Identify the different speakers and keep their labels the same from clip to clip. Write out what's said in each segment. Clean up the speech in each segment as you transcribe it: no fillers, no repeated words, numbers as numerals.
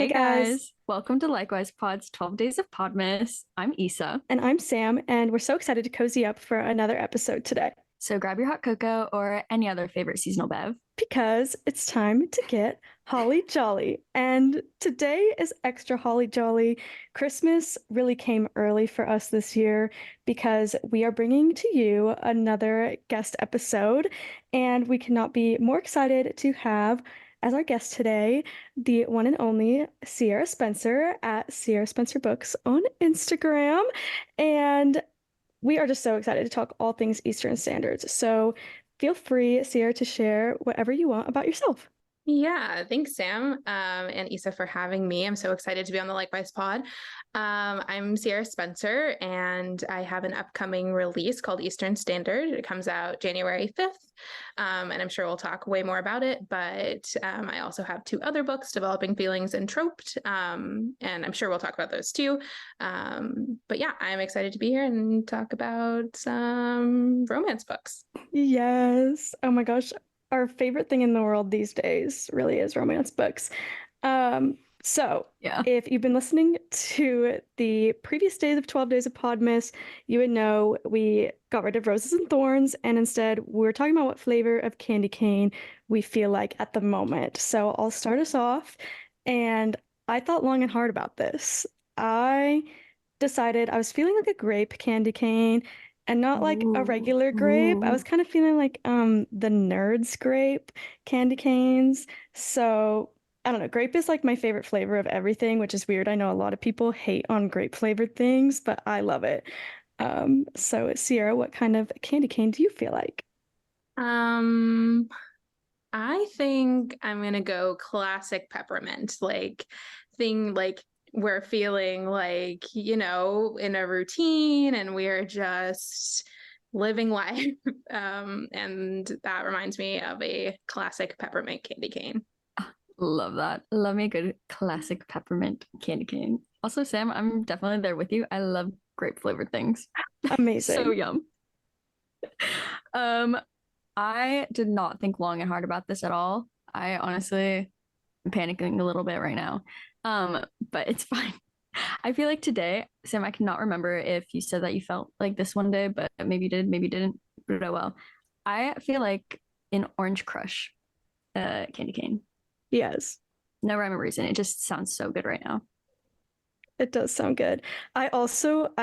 Speaker 1: Hey
Speaker 2: Hey guys,
Speaker 1: guys, welcome to Likewise Pod's 12 Days of Podmas. I'm Issa.
Speaker 2: and I'm Sam, and we're so excited to cozy up for another episode today
Speaker 1: So grab your hot cocoa or any other favorite seasonal bev.
Speaker 2: because it's time to get holly jolly. And today is extra holly jolly. Christmas really came early for us this year because we are bringing to you another guest episode, and we cannot be more excited to have as our guest today the one and only Sierra Spencer at Sierra Spencer Books on Instagram. And we are just so excited to talk all things Eastern Standards. So feel free, Sierra, to share whatever you want about yourself.
Speaker 3: Yeah, thanks, Sam, and Issa for having me. I'm so excited to be on the Likewise Pod. I'm Sierra Spencer, and I have an upcoming release called Eastern Standard. It comes out January 5th, and I'm sure we'll talk way more about it. But I also have two other books, Developing Feelings and Troped, and I'm sure we'll talk about those too. But yeah, I'm excited to be here and talk about some romance books.
Speaker 2: Yes. Oh my gosh. Our favorite thing in the world these days really is romance books. So
Speaker 1: Yeah.
Speaker 2: if you've been listening to the previous days of 12 Days of Podmas, you would know we got rid of roses and thorns, and instead we're talking about what flavor of candy cane we feel like at the moment. So I'll start us off, and I thought long and hard about this. I decided I was feeling like a grape candy cane and not like a
Speaker 1: Ooh,
Speaker 2: regular grape. I was
Speaker 1: ooh.
Speaker 2: kind of feeling like the Nerds grape candy canes. So I don't know. Grape is like my favorite flavor of everything, which is weird. I know a lot of people hate on grape flavored things, but I love it. So Sierra, what kind of candy cane do you feel like?
Speaker 3: Um, I think I'm gonna go classic peppermint, like we're feeling like, in a routine and we're just living life. And that reminds me of a classic peppermint candy cane.
Speaker 1: Love that. Love me a good classic peppermint candy cane. Also, Sam, I'm definitely there with you. I love grape flavored things. So
Speaker 2: Amazing.
Speaker 1: yum. Um, I did not think long and hard about this at all. I honestly am panicking a little bit right now. But it's fine. I feel like today, Sam, I cannot remember if you said that you felt like this one day, but maybe you did, maybe you didn't. But oh well. I feel like an Orange Crush candy cane.
Speaker 2: Yes,
Speaker 1: No rhyme or reason. It just sounds so good right now.
Speaker 2: it does sound good. I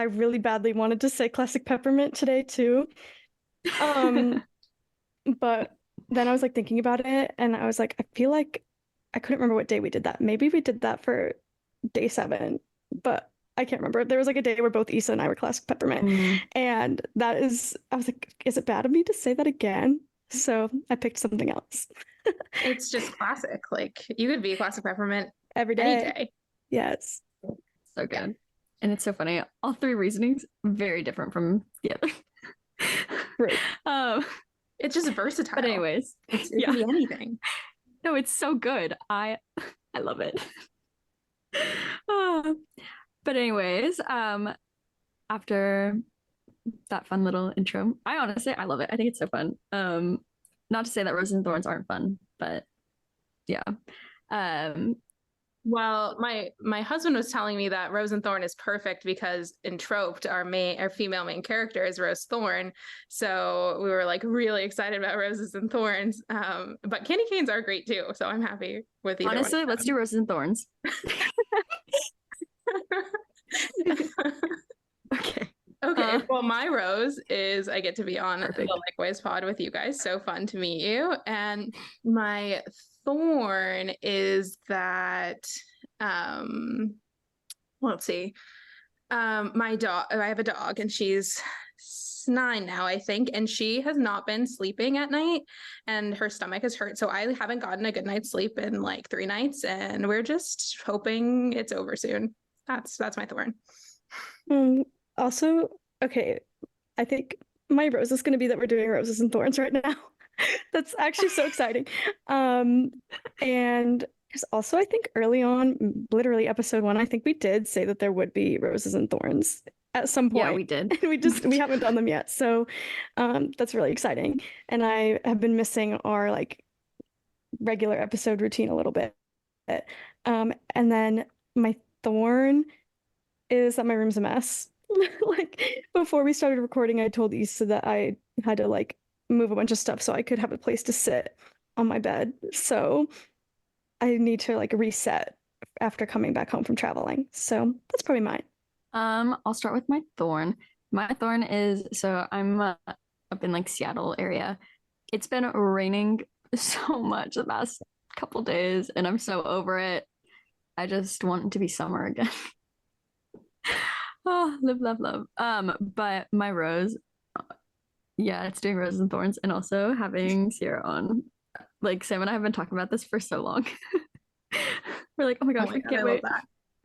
Speaker 2: really badly wanted to say classic peppermint today too. Um, but then I was like thinking about it and I was like, I feel like I couldn't remember what day we did that. Maybe we did that for day 7, but I can't remember. There was like a day where both Issa and I were classic peppermint.
Speaker 1: Mm.
Speaker 2: And I was like, is it bad of me to say that again? So I picked something else
Speaker 3: It's just classic. Like you could be a classic peppermint
Speaker 2: every
Speaker 3: any
Speaker 2: day.
Speaker 3: day.
Speaker 2: Yes.
Speaker 1: So
Speaker 3: Yeah.
Speaker 1: good. And it's so funny. All three reasonings very different from the other.
Speaker 2: True.
Speaker 1: um,
Speaker 3: It's just versatile.
Speaker 1: but anyways,
Speaker 3: It
Speaker 1: yeah.
Speaker 3: can be anything.
Speaker 1: No, it's so good. I love it. Uh, but anyways, after that fun little intro, I love it. I think it's so fun. Not to say that roses and thorns aren't fun, but yeah. Um,
Speaker 3: Well, my husband was telling me that Rose and Thorn is perfect because in Troped, our female main character is Rose Thorn. So we were like really excited about Roses and Thorns. But candy canes are great too. So I'm happy with either
Speaker 1: honestly,
Speaker 3: one
Speaker 1: let's do roses and thorns. Okay.
Speaker 3: Okay, well, my rose is I get to be on
Speaker 1: Perfect.
Speaker 3: the Likewise pod with you guys. So fun to meet you. And my thorn is that let's see. My dog, I have a dog and she's 9 now, I think, and she has not been sleeping at night and her stomach is hurt. So I haven't gotten a good night's sleep in like 3 nights and we're just hoping it's over soon. That's my thorn.
Speaker 2: Um, Also, okay, I think my rose is going to be that we're doing roses and thorns right now. That's actually so exciting. Um, and because also I think early on, literally episode 1, I think we did say that there would be roses and thorns at some
Speaker 1: Yeah,
Speaker 2: point.
Speaker 1: we did.
Speaker 2: And we haven't done them yet. So that's really exciting. And I have been missing our like regular episode routine a little bit. And then my thorn is that my room's a mess. Like before we started recording, I told Issa that I had to like move a bunch of stuff so I could have a place to sit on my bed. So I need to like reset after coming back home from traveling. So that's probably mine.
Speaker 1: I'll start with my thorn. My thorn is so I'm up in like Seattle area. It's been raining so much the past couple days, and I'm so over it. I just want it to be summer again. Oh, live, love, love. But my rose, yeah, it's doing roses and thorns, and also having Sierra on. Like Sam and I have been talking about this for so long. We're like, oh my
Speaker 3: Oh
Speaker 1: gosh,
Speaker 3: my
Speaker 1: we
Speaker 3: God,
Speaker 1: can't
Speaker 3: I love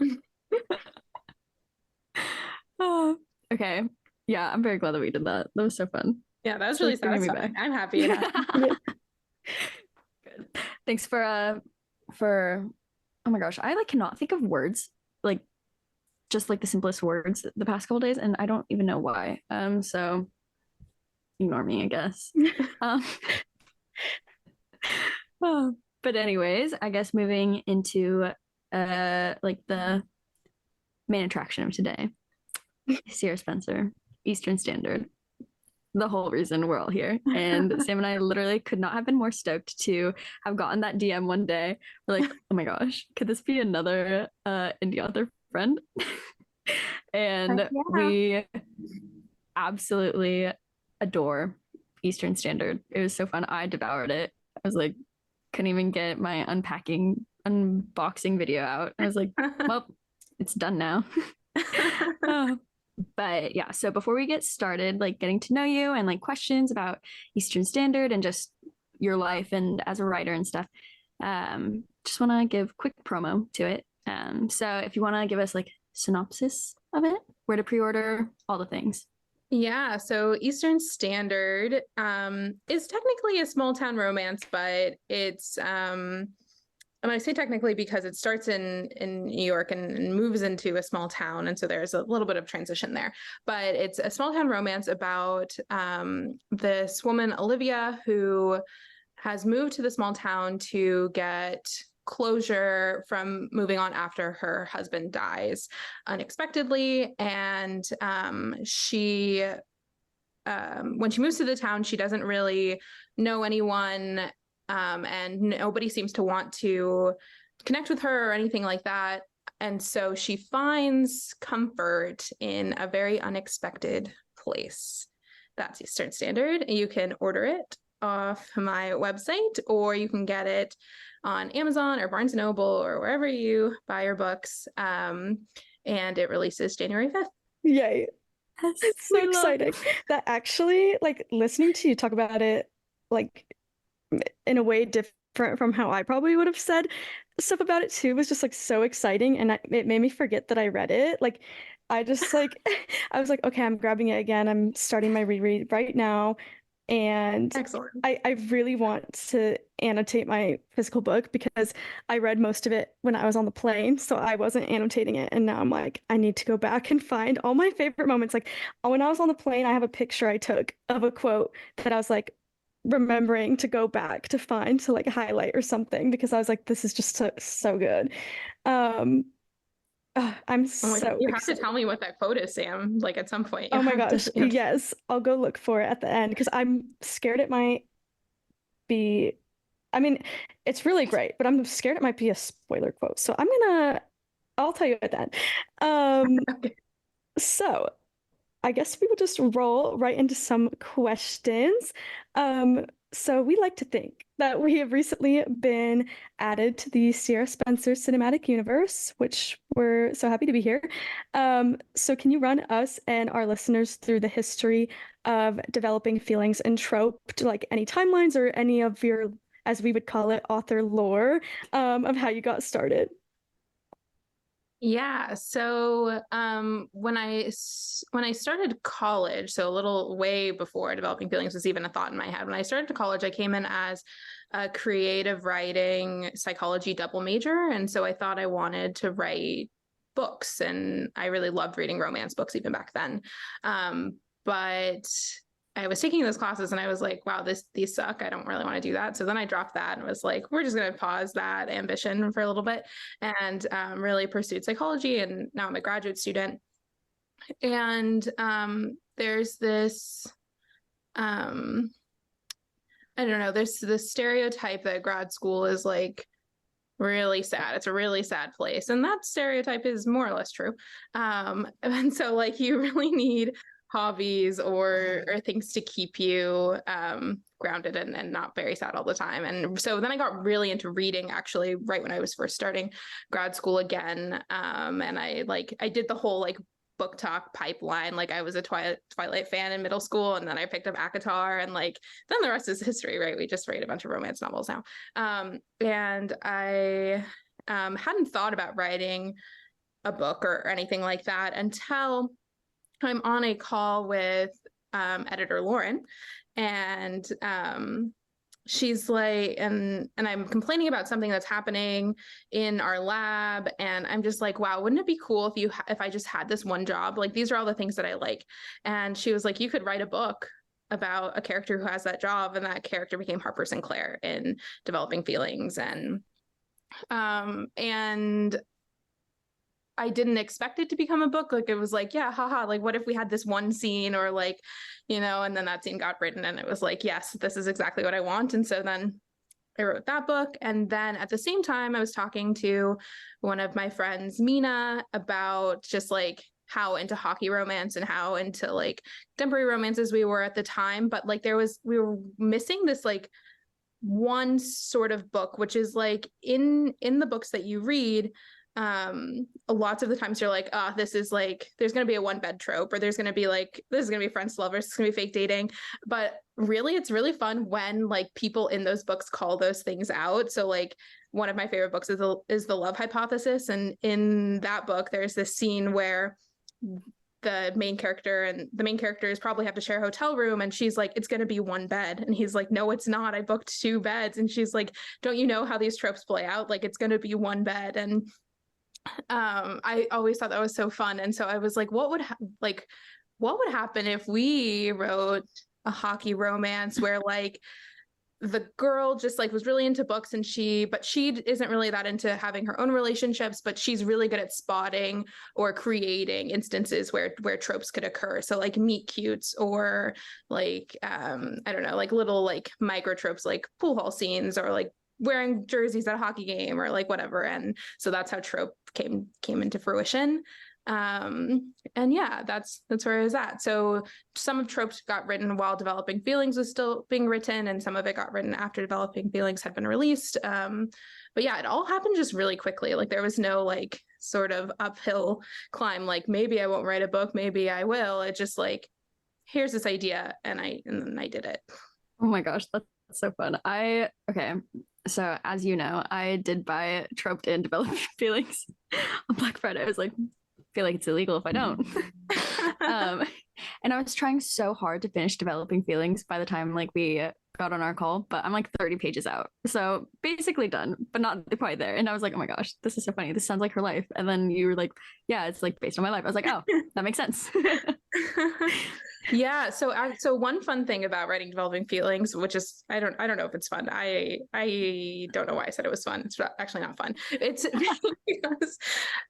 Speaker 1: wait.
Speaker 3: that.
Speaker 1: Oh, okay. Yeah, I'm very glad that we did that. That was so fun.
Speaker 3: Yeah, that was
Speaker 1: It's
Speaker 3: really
Speaker 1: like bringing me
Speaker 3: satisfying.
Speaker 1: back.
Speaker 3: I'm happy it happened.
Speaker 1: Good. Thanks for oh my gosh, I like cannot think of words like just like the simplest words the past couple days, and I don't even know why. So ignore me, I guess. Um, oh, but anyways, I guess moving into like the main attraction of today, Sierra Spencer, Eastern Standard. The whole reason we're all here. And Sam and I literally could not have been more stoked to have gotten that DM one day. We're like, oh my gosh, could this be another indie author friend? And
Speaker 3: Yeah.
Speaker 1: we absolutely adore Eastern Standard. It was so fun. I devoured it. I was like, couldn't even get my unboxing video out. I was like, well, it's done now. Oh, but yeah, so before we get started, like getting to know you and like questions about Eastern Standard and just your life and as a writer and stuff, just want to give quick promo to it. So if you want to give us like synopsis of it, where to pre-order, all the things.
Speaker 3: Yeah, so Eastern Standard is technically a small town romance, but it's and I say technically because it starts in New York and moves into a small town, and so there's a little bit of transition there. But it's a small town romance about this woman Olivia who has moved to the small town to get closure from moving on after her husband dies unexpectedly, and she when she moves to the town, she doesn't really know anyone, and nobody seems to want to connect with her or anything like that. And so she finds comfort in a very unexpected place. That's Eastern Standard. You can order it off my website, or you can get it on Amazon or Barnes & Noble or wherever you buy your books. And it releases January 5th.
Speaker 2: Yay.
Speaker 1: Yes,
Speaker 2: It's so exciting. That actually, like listening to you talk about it, like in a way different from how I probably would have said stuff about it too, was just like so exciting, and it made me forget that I read it. Like I just like I was like, okay, I'm grabbing it again. I'm starting my reread right now. And
Speaker 3: Excellent.
Speaker 2: I really want to annotate my physical book because I read most of it when I was on the plane, so I wasn't annotating it. And now I'm like, I need to go back and find all my favorite moments. Like when I was on the plane, I have a picture I took of a quote that I was like remembering to go back to find to like highlight or something because I was like, this is just so good. Um, I'm
Speaker 3: Oh my God,
Speaker 2: so
Speaker 3: you have to
Speaker 2: excited.
Speaker 3: tell me what that quote is, Sam. Like at some point, you
Speaker 2: Oh my
Speaker 3: have to.
Speaker 2: gosh, yes, I'll go look for it at the end because I'm scared it might be, I mean, it's really great, but I'm scared it might be a spoiler quote. So I'll tell you at the end.
Speaker 3: Okay.
Speaker 2: So I guess we will just roll right into some questions. So we like to think that we have recently been added to the Sierra Spencer cinematic universe, which we're so happy to be here. So can you run us and our listeners through the history of developing feelings and trope, like any timelines or any of your, as we would call it, author lore, of how you got started?
Speaker 3: Yeah. So when I started college, so a little way before developing feelings was even a thought in my head. When I started college, I came in as a creative writing psychology double major, and so I thought I wanted to write books, and I really loved reading romance books even back then. But I was taking those classes and I was like, wow, these suck. I don't really want to do that. So then I dropped that and was like, we're just going to pause that ambition for a little bit, and really pursued psychology. And now I'm a graduate student. And there's this, I don't know, there's this stereotype that grad school is like really sad. It's a really sad place. And that stereotype is more or less true. And so like you really need hobbies or things to keep you grounded and not very sad all the time. And so then I got really into reading actually right when I was first starting grad school again. And I did the whole like book talk pipeline. Like I was a Twilight fan in middle school, and then I picked up ACOTAR, and like then the rest is history, right? We just write a bunch of romance novels now. And I hadn't thought about writing a book or anything like that until I'm on a call with editor Lauren, and she's like, and I'm complaining about something that's happening in our lab, and I'm just like, wow, wouldn't it be cool if I just had this one job? Like these are all the things that I like. And she was like, you could write a book about a character who has that job, and that character became Harper Sinclair in Developing Feelings. And I didn't expect it to become a book. Like it was like, yeah, haha, like what if we had this one scene, or like, and then that scene got written, and it was like, yes, this is exactly what I want. And so then I wrote that book. And then at the same time, I was talking to one of my friends, Mina, about just like how into hockey romance and how into like contemporary romances we were at the time. But like we were missing this like one sort of book, which is like in the books that you read, lots of the times you're like, this is like, there's going to be a one bed trope, or there's going to be like, this is going to be friends to lovers, it's going to be fake dating. But really, it's really fun when like people in those books call those things out. So like one of my favorite books is the Love Hypothesis. And in that book, there's this scene where the main characters probably have to share a hotel room, and she's like, it's going to be one bed, and he's like, no, it's not, I booked 2 beds. And she's like, don't you know how these tropes play out? Like it's going to be one bed. And I always thought that was so fun. And so I was like, what would happen if we wrote a hockey romance where like the girl just like was really into books, and she isn't really that into having her own relationships, but she's really good at spotting or creating instances where tropes could occur. So like meet cutes, or like I don't know, like little like micro tropes like pool hall scenes, or like wearing jerseys at a hockey game, or like whatever. And so that's how trope came into fruition. And yeah, that's where I was at. So some of tropes got written while Developing Feelings was still being written, and some of it got written after Developing Feelings had been released. But yeah, it all happened just really quickly. Like there was no like sort of uphill climb, like maybe I won't write a book, maybe I will. It just like, here's this idea, and then I did it.
Speaker 1: Oh my gosh, that's so fun. Okay. So as you know, I did buy Troped in Developing Feelings on Black Friday. I was like, feel like it's illegal if I don't. And I was trying so hard to finish Developing Feelings by the time like we got on our call, but I'm like 30 pages out. So basically done, but not quite there. And I was like, oh my gosh, this is so funny. This sounds like her life. And then you were like, yeah, it's like based on my life. I was like, oh, that makes sense.
Speaker 3: Yeah. So one fun thing about writing Developing Feelings, which is, I don't know if it's fun. I don't know why I said it was fun. It's actually not fun. It's because,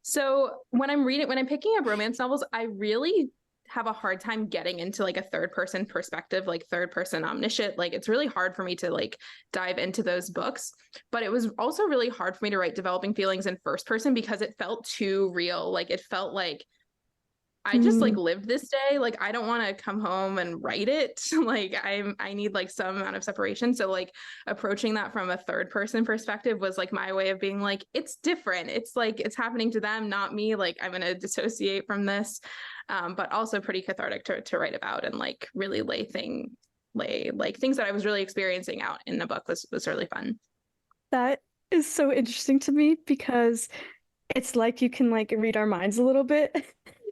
Speaker 3: so when I'm picking up romance novels, I really have a hard time getting into like a third person perspective, like third person omniscient. Like it's really hard for me to like dive into those books. But it was also really hard for me to write Developing Feelings in first person because it felt too real. Like it felt like I just like lived this day. Like I don't want to come home and write it. Like I need like some amount of separation. So like approaching that from a third person perspective was like my way of being like, it's different. It's like it's happening to them, not me. Like I'm gonna dissociate from this. But also pretty cathartic to write about, and like really lay things that I was really experiencing out in the book was really fun.
Speaker 2: That is so interesting to me because it's like you can like read our minds a little bit.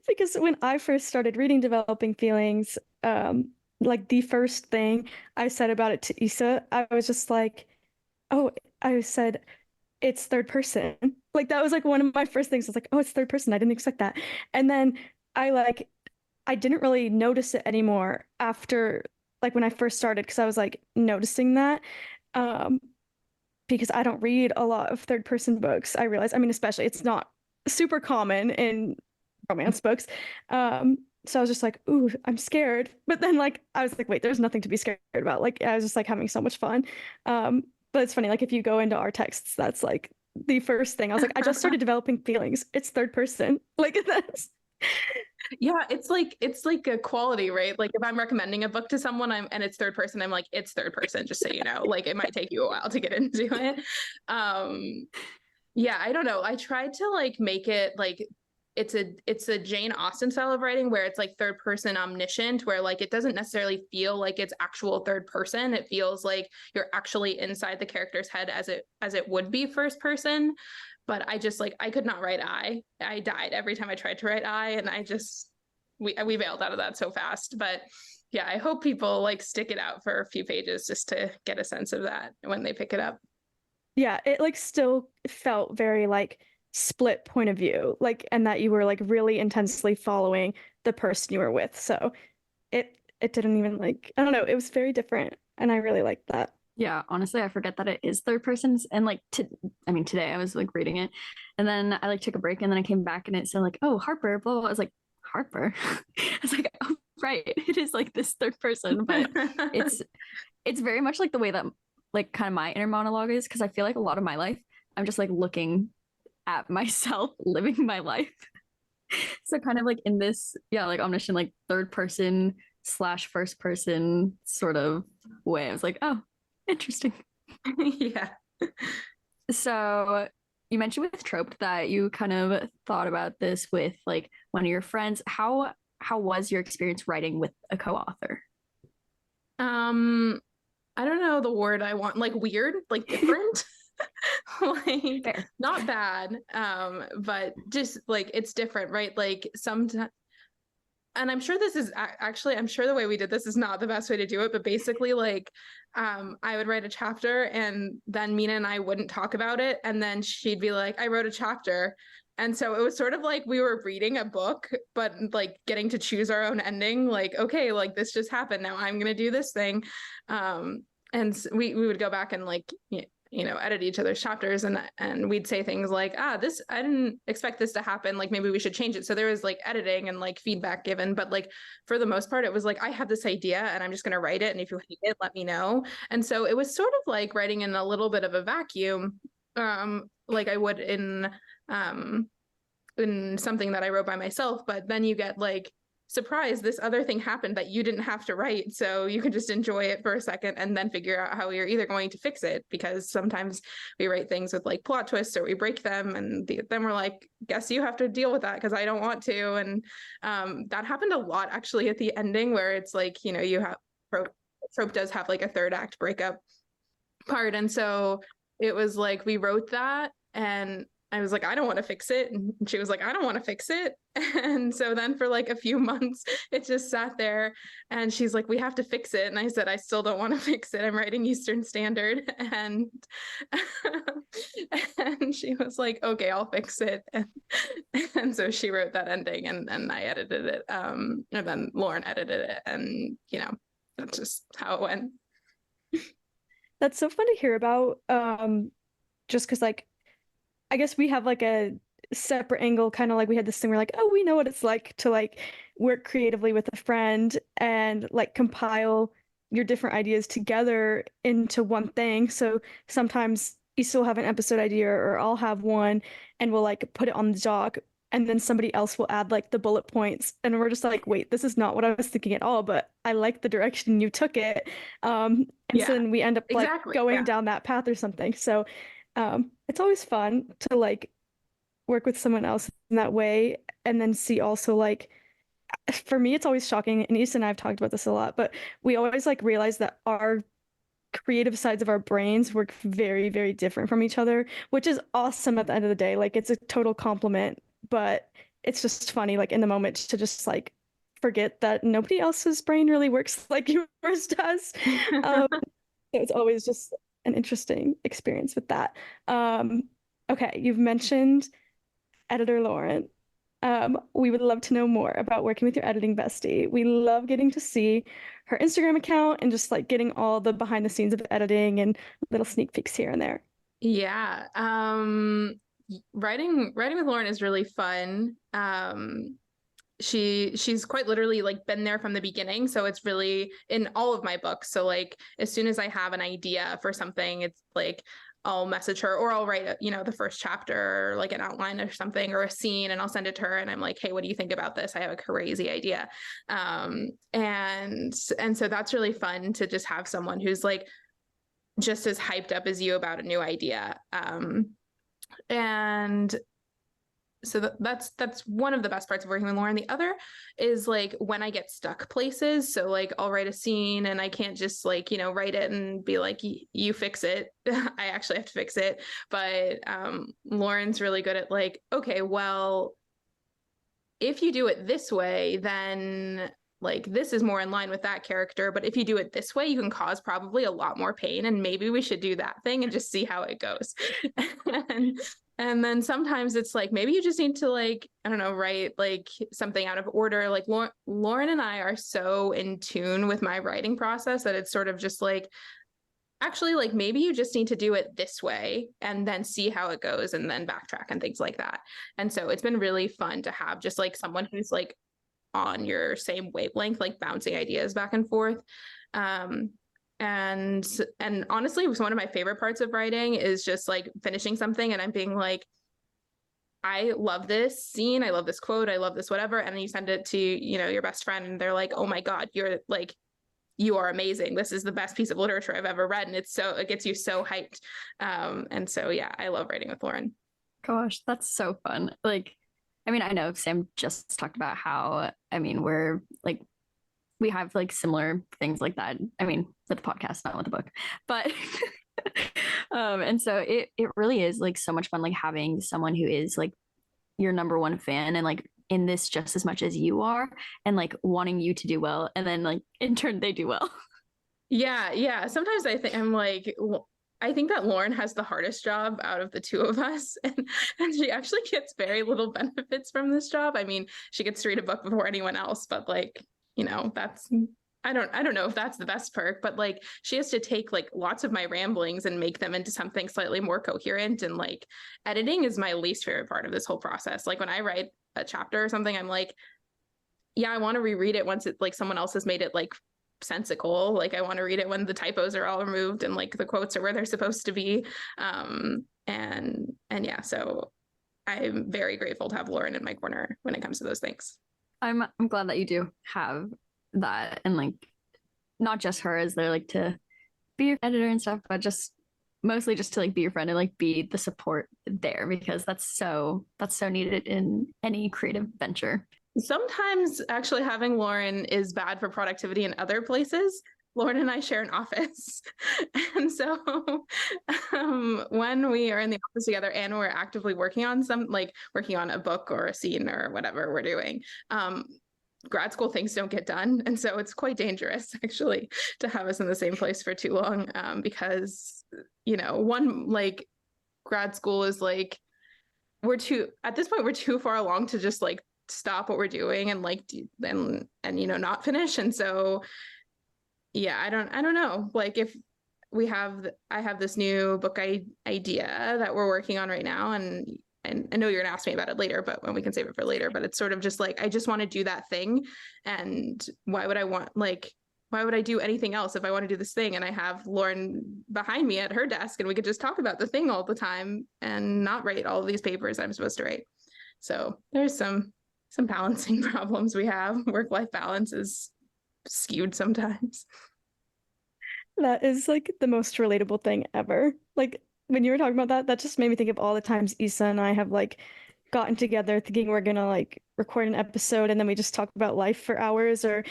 Speaker 2: Because when I first started reading Developing Feelings, like the first thing I said about it to Issa, I was just like, I said, it's third person. Like that was like one of my first things. I was like, oh, it's third person. I didn't expect that. And then I didn't really notice it anymore after like when I first started, because I was like noticing that. Um, because I don't read a lot of third person books. I realize, I mean, especially it's not super common in romance books. So I was just like, ooh, I'm scared. But then like I was like, wait, there's nothing to be scared about. Like I was just like having so much fun. But it's funny, like if you go into our texts, that's like the first thing. I was like, I just started developing feelings. It's third person. Like that's
Speaker 3: Yeah, it's like a quality, right? Like if I'm recommending a book to someone, and it's third person, I'm like, it's third person, just so you know. Like it might take you a while to get into it. Yeah, I don't know. I tried to like make it like it's a Jane Austen style of writing where it's like third person omniscient, where like it doesn't necessarily feel like it's actual third person. It feels like you're actually inside the character's head as it would be first person. But I just like I could not write I died every time I tried to write I, and I just we bailed out of that so fast. But yeah, I hope people like stick it out for a few pages just to get a sense of that when they pick it up.
Speaker 2: yeah, it like still felt very like split point of view, like and that you were like really intensely following the person you were with. So it didn't even like I don't know, it was very different and I really liked that.
Speaker 1: Yeah, honestly, I forget that it is third persons. And like, I mean, today I was like reading it, and then I like took a break, and then I came back, and it said like, "Oh, Harper," blah blah, blah. I was like, "Harper." I was like, "Oh, right, it is like this third person," but it's it's very much like the way that like kind of my inner monologue is, because I feel like a lot of my life I'm just like looking at myself living my life. So kind of like in this, yeah, like omniscient, like third person slash first person sort of way. I was like, oh, interesting.
Speaker 3: Yeah.
Speaker 1: So you mentioned with trope that you kind of thought about this with like one of your friends. How was your experience writing with a co-author?
Speaker 3: Um, I don't know the word I want, like weird, like different. Like
Speaker 1: Fair.
Speaker 3: not bad, but just like it's different, right? Like sometimes, and I'm sure this is actually, I'm sure the way we did this is not the best way to do it, but basically like I would write a chapter and then Mina and I wouldn't talk about it, and then she'd be like, I wrote a chapter. And so it was sort of like we were reading a book, but like getting to choose our own ending. Like, okay, like this just happened. Now I'm gonna do this thing. And we would go back and like edit each other's chapters, and we'd say things like, this, I didn't expect this to happen, like maybe we should change it. So there was like editing and like feedback given, but like for the most part it was like I have this idea and I'm just going to write it, and if you hate it, let me know. And so it was sort of like writing in a little bit of a vacuum, like I would in something that I wrote by myself. But then you get like, surprise, this other thing happened that you didn't have to write, so you can just enjoy it for a second and then figure out how you're either going to fix it, because sometimes we write things with like plot twists or we break them, and then we're like, guess you have to deal with that because I don't want to. And that happened a lot actually at the ending, where it's like, you have trope does have like a third act breakup part, and so it was like we wrote that, and I was like, I don't want to fix it. And she was like, I don't want to fix it. And so then for like a few months, it just sat there, and she's like, we have to fix it. And I said, I still don't want to fix it. I'm writing Eastern Standard. And, and she was like, okay, I'll fix it. And so she wrote that ending, and I edited it. And then Lauren edited it. And, that's just how it went.
Speaker 2: That's so fun to hear about. Just because like I guess we have like a separate angle, kind of like we had this thing where like, oh, we know what it's like to like work creatively with a friend and like compile your different ideas together into one thing. So sometimes you still have an episode idea, or I'll have one, and we'll like put it on the doc, and then somebody else will add like the bullet points, and we're just like, wait, this is not what I was thinking at all, but I like the direction you took it. And so
Speaker 3: Yeah,
Speaker 2: then we end up like
Speaker 3: exactly.
Speaker 2: going
Speaker 3: Yeah.
Speaker 2: down that path or something. So it's always fun to like work with someone else in that way, and then see also like for me it's always shocking, and Issa and I've talked about this a lot, but we always like realize that our creative sides of our brains work very, very different from each other, which is awesome at the end of the day. Like it's a total compliment, but it's just funny like in the moment to just like forget that nobody else's brain really works like yours does. So it's always just an interesting experience with that. Okay, you've mentioned editor Lauren. We would love to know more about working with your editing bestie. We love getting to see her Instagram account and just like getting all the behind the scenes of editing and little sneak peeks here and there.
Speaker 3: Yeah. Writing with Lauren is really fun. She's quite literally like been there from the beginning, so it's really in all of my books. So like as soon as I have an idea for something, it's like I'll message her, or I'll write the first chapter, like an outline or something, or a scene, and I'll send it to her and I'm like, hey, what do you think about this? I have a crazy idea. And so that's really fun to just have someone who's like just as hyped up as you about a new idea. And so that's one of the best parts of working with Lauren. The other is like when I get stuck places. So like I'll write a scene and I can't just like, write it and be like, you fix it. I actually have to fix it. But Lauren's really good at like, okay, well, if you do it this way, then like this is more in line with that character. But if you do it this way, you can cause probably a lot more pain. And maybe we should do that thing and just see how it goes. And then sometimes it's like, maybe you just need to like, I don't know, write like something out of order. Like Lauren and I are so in tune with my writing process that it's sort of just like, actually, like maybe you just need to do it this way and then see how it goes and then backtrack and things like that. And so it's been really fun to have just like someone who's like on your same wavelength, like bouncing ideas back and forth. And honestly, it was one of my favorite parts of writing is just like finishing something and I'm being like, I love this scene, I love this quote, I love this whatever. And then you send it to, your best friend and they're like, oh my God, you are amazing. This is the best piece of literature I've ever read. And it gets you so hyped. And so, yeah, I love writing with Lauren.
Speaker 1: Gosh, that's so fun. Like, I mean, I know Sam just talked about how, I mean, we're like, we have like similar things like that. I mean, with the podcast, not with the book, but and so it really is like so much fun, like having someone who is like your number one fan and like in this just as much as you are and like wanting you to do well. And then like in turn, they do well.
Speaker 3: Yeah. Sometimes I think I'm like, I think that Lauren has the hardest job out of the two of us. And she actually gets very little benefits from this job. I mean, she gets to read a book before anyone else, but like, that's, I don't know if that's the best perk, but like she has to take like lots of my ramblings and make them into something slightly more coherent. And like editing is my least favorite part of this whole process. Like when I write a chapter or something, I'm like, yeah, I want to reread it once it like someone else has made it like sensical. Like I want to read it when the typos are all removed and like the quotes are where they're supposed to be. And yeah, so I'm very grateful to have Lauren in my corner when it comes to those things.
Speaker 1: I'm glad that you do have that and like not just her as there like to be your editor and stuff, but just mostly just to like be your friend and like be the support there because that's so needed in any creative venture.
Speaker 3: Sometimes actually having Lauren is bad for productivity in other places. Lauren and I share an office. And so when we are in the office together and we're actively working on working on a book or a scene or whatever we're doing, grad school things don't get done. And so it's quite dangerous actually to have us in the same place for too long because, one, like grad school is like, at this point, we're too far along to just like stop what we're doing and like, and not finish. And so yeah, I don't know. Like if I have this new book idea that we're working on right now. And I know you're gonna ask me about it later, but when we can save it for later, but it's sort of just like, I just want to do that thing. And why would I do anything else if I want to do this thing? And I have Lauren behind me at her desk and we could just talk about the thing all the time and not write all of these papers I'm supposed to write. So there's some balancing problems we have. Work-life balance is skewed sometimes.
Speaker 2: That is like the most relatable thing ever. Like when you were talking about that just made me think of all the times Issa and I have like gotten together thinking we're gonna like record an episode and then we just talk about life for hours or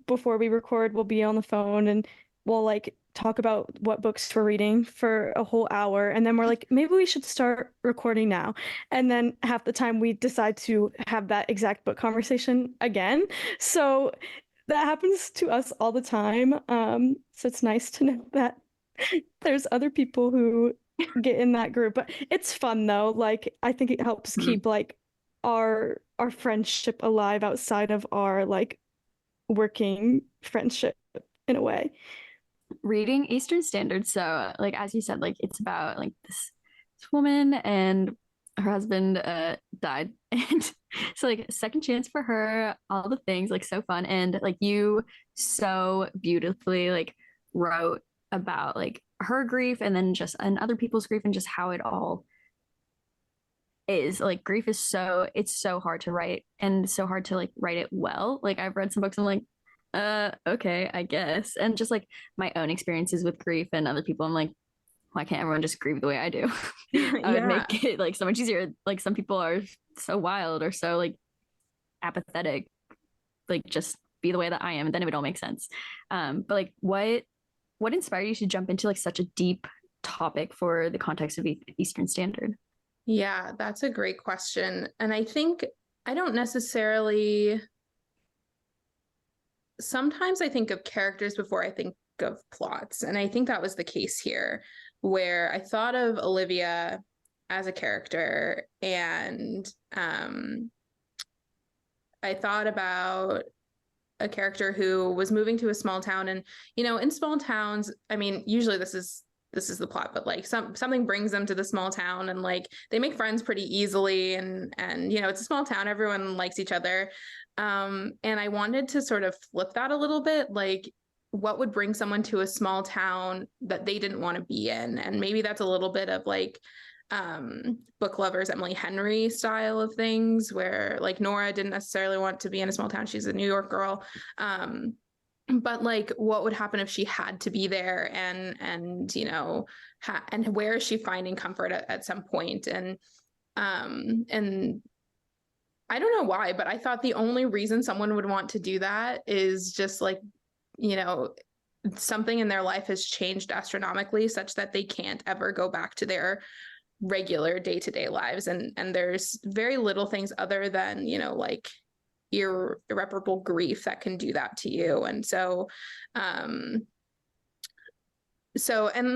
Speaker 2: before we record we'll be on the phone and we'll like talk about what books we're reading for a whole hour and then we're like maybe we should start recording now and then half the time we decide to have that exact book conversation again. So that happens to us all the time. So it's nice to know that there's other people who get in that group. But it's fun though. Like I think it helps keep like our friendship alive outside of our like working friendship in a way.
Speaker 1: Reading Eastern Standard. So, like as you said, like it's about like this woman and her husband died, and so like second chance for her, all the things, like so fun, and like you so beautifully like wrote about like her grief and then just and other people's grief and just how it all is like grief is so it's so hard to write and so hard to like write it well. Like I've read some books and I'm like, okay, I guess. And just like my own experiences with grief and other people, I'm like, why can't everyone just grieve the way I do? I would
Speaker 3: Yeah.
Speaker 1: make it like so much easier. Like some people are so wild or so like apathetic, like just be the way that I am, and then it would all make sense. But like what inspired you to jump into like such a deep topic for the context of Eastern Standard?
Speaker 3: Yeah, that's a great question. And I think I don't necessarily, sometimes I think of characters before I think of plots. And I think that was the case here, where I thought of Olivia as a character and I thought about a character who was moving to a small town. And in small towns, I mean, usually this is the plot, but like something brings them to the small town and like they make friends pretty easily, and it's a small town, everyone likes each other. And I wanted to sort of flip that a little bit, like what would bring someone to a small town that they didn't want to be in. And maybe that's a little bit of like book lovers Emily Henry style of things, where like Nora didn't necessarily want to be in a small town, she's a New York girl, but like what would happen if she had to be there, and and where is she finding comfort at some point? And I don't know why, but I thought the only reason someone would want to do that is just like something in their life has changed astronomically such that they can't ever go back to their regular day-to-day lives, and there's very little things other than like irreparable grief that can do that to you. And so and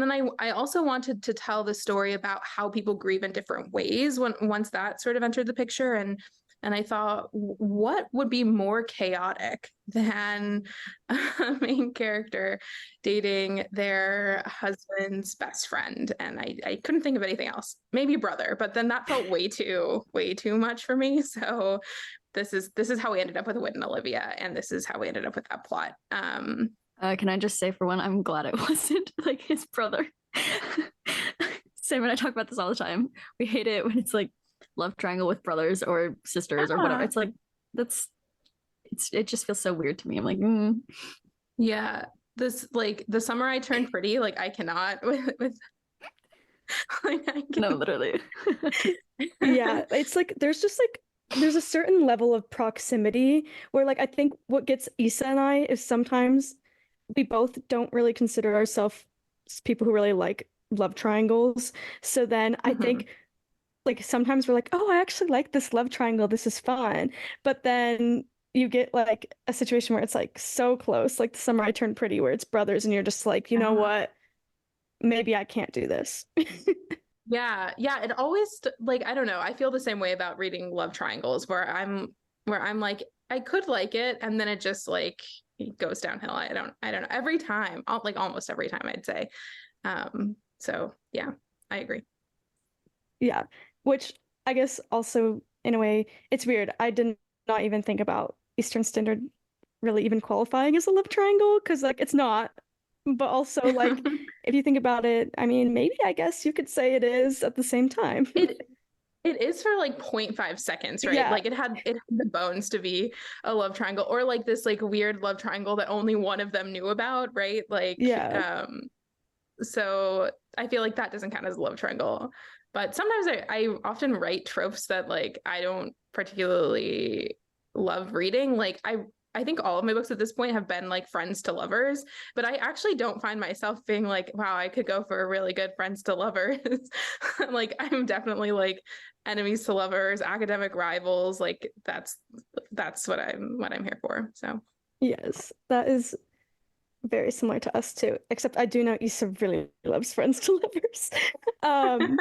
Speaker 3: then I also wanted to tell the story about how people grieve in different ways once that sort of entered the picture. And I thought, what would be more chaotic than a main character dating their husband's best friend? And I couldn't think of anything else. Maybe brother, but then that felt way too much for me. So this is how we ended up with Whit and Olivia, and this is how we ended up with that plot.
Speaker 1: Can I just say for one, I'm glad it wasn't like his brother. Sam and I talk about this all the time. We hate it when it's like love triangle with brothers or sisters or whatever. It's like it just feels so weird to me. I'm like,
Speaker 3: yeah, this like the summer I turned pretty, like I cannot with like
Speaker 1: no, literally.
Speaker 2: Yeah, it's like there's a certain level of proximity where like I think what gets Issa and I is sometimes we both don't really consider ourselves people who really like love triangles. So then I think like sometimes we're like, oh, I actually like this love triangle. This is fun. But then you get like a situation where it's like so close, like the summer I turned pretty, where it's brothers, and you're just like, you know what? Maybe I can't do this.
Speaker 3: Yeah, it always like I don't know. I feel the same way about reading love triangles, where I'm like I could like it, and then it just like it goes downhill. I don't know. Every time, like almost every time, I'd say. So yeah, I agree.
Speaker 2: Yeah, which I guess also in a way it's weird. I did not even think about Eastern Standard really even qualifying as a love triangle because like it's not. But also like if you think about it, I mean, maybe I guess you could say it is at the same time.
Speaker 3: It is for like 0.5 seconds, right?
Speaker 2: Yeah.
Speaker 3: Like it had the bones to be a love triangle, or like this like weird love triangle that only one of them knew about, right? Like
Speaker 2: Yeah.
Speaker 3: So I feel like that doesn't count as a love triangle. But sometimes I often write tropes that like I don't particularly love reading. Like I think all of my books at this point have been like friends to lovers, but I actually don't find myself being like, wow, I could go for a really good friends to lovers. Like I'm definitely like enemies to lovers, academic rivals. Like that's what I'm here for. So
Speaker 2: Yes, that is very similar to us too, except I do know Issa really loves friends to lovers. Um,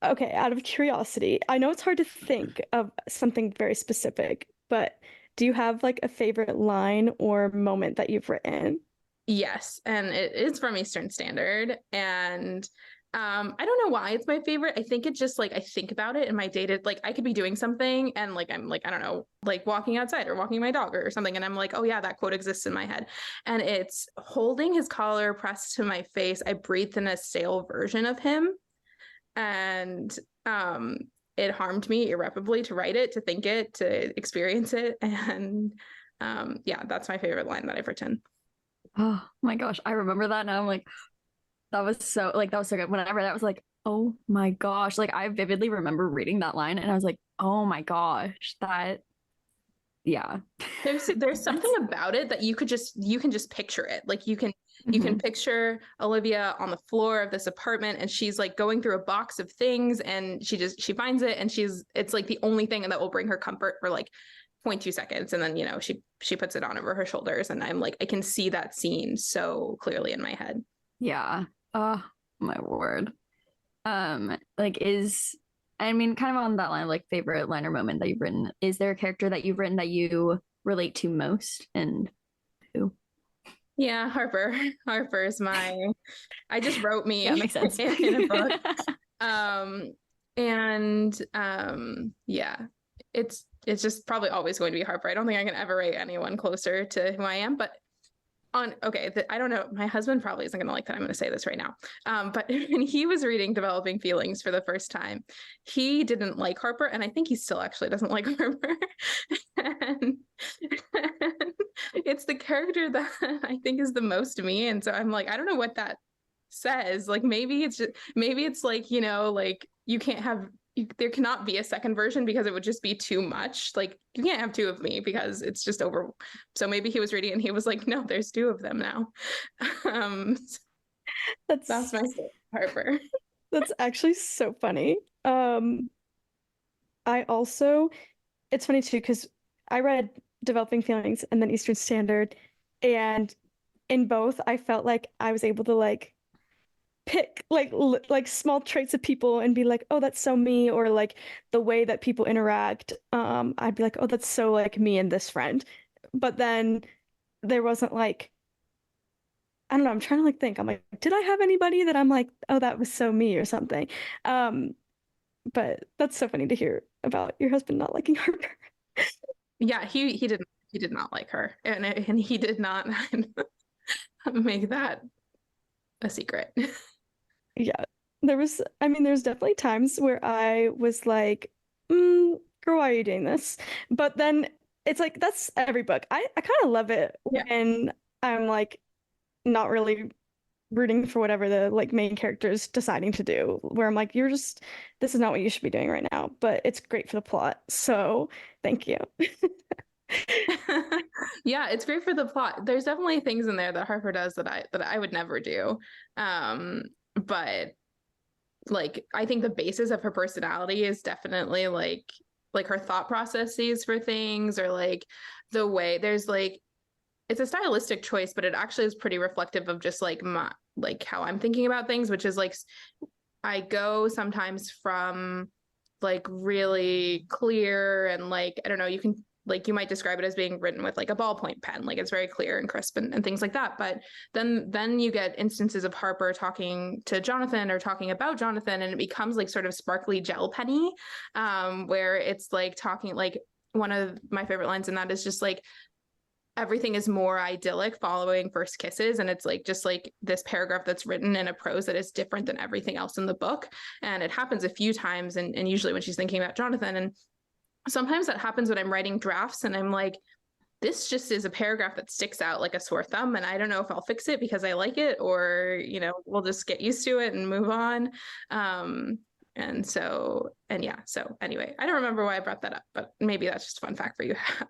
Speaker 2: Okay, out of curiosity, I know it's hard to think of something very specific, but do you have like a favorite line or moment that you've written?
Speaker 3: Yes, and it is from Eastern Standard. And I don't know why it's my favorite. I think it's just like I think about it in my dated, like I could be doing something and like I'm like, I don't know, like walking outside or walking my dog or something. And I'm like, oh yeah, that quote exists in my head. And it's holding his collar pressed to my face. I breathed in a stale version of him. And it harmed me irreparably to write it, to think it, to experience it. And yeah, that's my favorite line that I've written.
Speaker 1: Oh my gosh, I remember that now. I'm like, that was so good. When I read that, I was like, oh my gosh. Like I vividly remember reading that line and I was like, oh my gosh, that yeah.
Speaker 3: There's something about it that you can just picture it. Like you can
Speaker 1: Mhm.
Speaker 3: picture Olivia on the floor of this apartment and she's like going through a box of things and she finds it and it's like the only thing that will bring her comfort for like 0.2 seconds. And then, you know, she puts it on over her shoulders and I'm like, I can see that scene so clearly in my head.
Speaker 1: Yeah. Oh my word. Like is I mean, kind of on that line, like favorite line or moment that you've written. Is there a character that you've written that you relate to most and who?
Speaker 3: Yeah, Harper. Harper's I just wrote
Speaker 1: Yeah,
Speaker 3: me
Speaker 1: makes sense.
Speaker 3: in a book. Um, and yeah, it's just probably always going to be Harper. I don't think I can ever rate anyone closer to who I am, but I don't know. My husband probably isn't going to like that I'm going to say this right now. But when he was reading Developing Feelings for the first time, he didn't like Harper, and I think he still actually doesn't like Harper. and, and it's the character that I think is the most me, and so I'm like, I don't know what that says. Like maybe it's like, you know, like you can't have there cannot be a second version because it would just be too much. Like you can't have two of me because it's just over. So maybe he was reading and he was like, no, there's two of them now. um that's
Speaker 2: That's
Speaker 3: my Harper.
Speaker 2: that's actually so funny. I also it's funny too because I read Developing Feelings and then Eastern Standard, and in both I felt like I was able to like pick like small traits of people and be like, oh, that's so me, or like the way that people interact. I'd be like, oh, that's so like me and this friend. But then there wasn't like I don't know, I'm trying to like think. I'm like, did I have anybody that I'm like, oh, that was so me or something? Um, but that's so funny to hear about your husband not liking Harper.
Speaker 3: Yeah, he did not like her, and he did not make that a secret.
Speaker 2: Yeah. I mean, there's definitely times where I was like, girl, why are you doing this? But then it's like, that's every book. I kind of love it
Speaker 3: Yeah.
Speaker 2: when I'm like not really rooting for whatever the like main character is deciding to do, where I'm like, this is not what you should be doing right now, but it's great for the plot. So thank you.
Speaker 3: Yeah, it's great for the plot. There's definitely things in there that Harper does that I would never do. But like I think the basis of her personality is definitely like her thought processes for things, or like the way there's like it's a stylistic choice, but it actually is pretty reflective of just like my like how I'm thinking about things, which is like I go sometimes from like really clear and like I don't know, you can like you might describe it as being written with like a ballpoint pen, like it's very clear and crisp and things like that. But then you get instances of Harper talking to Jonathan or talking about Jonathan, and it becomes like sort of sparkly gel penny, where it's like talking like one of my favorite lines in that is just like everything is more idyllic following first kisses, and it's like just like this paragraph that's written in a prose that is different than everything else in the book, and it happens a few times, and usually when she's thinking about Jonathan. And sometimes that happens when I'm writing drafts and I'm like, this just is a paragraph that sticks out like a sore thumb, and I don't know if I'll fix it because I like it, or you know, we'll just get used to it and move on. And yeah, so anyway, I don't remember why I brought that up, but maybe that's just a fun fact for you to have.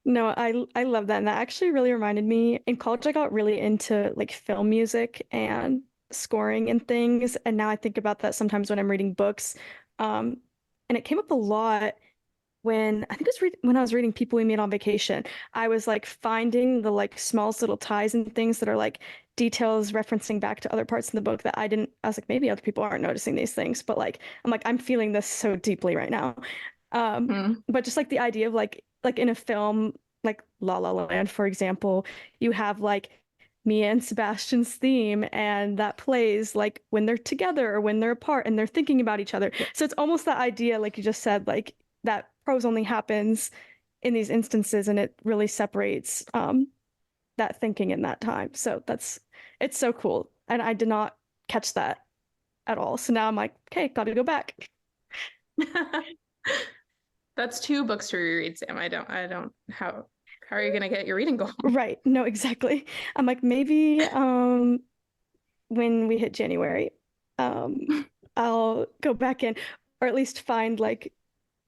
Speaker 2: No, I love that. And that actually really reminded me in college I got really into like film music and scoring and things. And now I think about that sometimes when I'm reading books. And it came up a lot when I think it was when I was reading People We Meet on Vacation, I was like finding the like smallest little ties and things that are like details referencing back to other parts in the book that I was like, maybe other people aren't noticing these things, but like I'm like, I'm feeling this so deeply right now. But just like the idea of like in a film like La La Land, for example, you have like Mia and Sebastian's theme, and that plays like when they're together or when they're apart and they're thinking about each other. So it's almost that idea, like you just said, like that prose only happens in these instances, and it really separates that thinking in that time. So it's so cool. And I did not catch that at all. So now I'm like, okay, gotta go back.
Speaker 3: That's 2 books to reread, Sam. I don't how are you gonna get your reading goal?
Speaker 2: Right. No, exactly. I'm like, maybe when we hit January, I'll go back in, or at least find like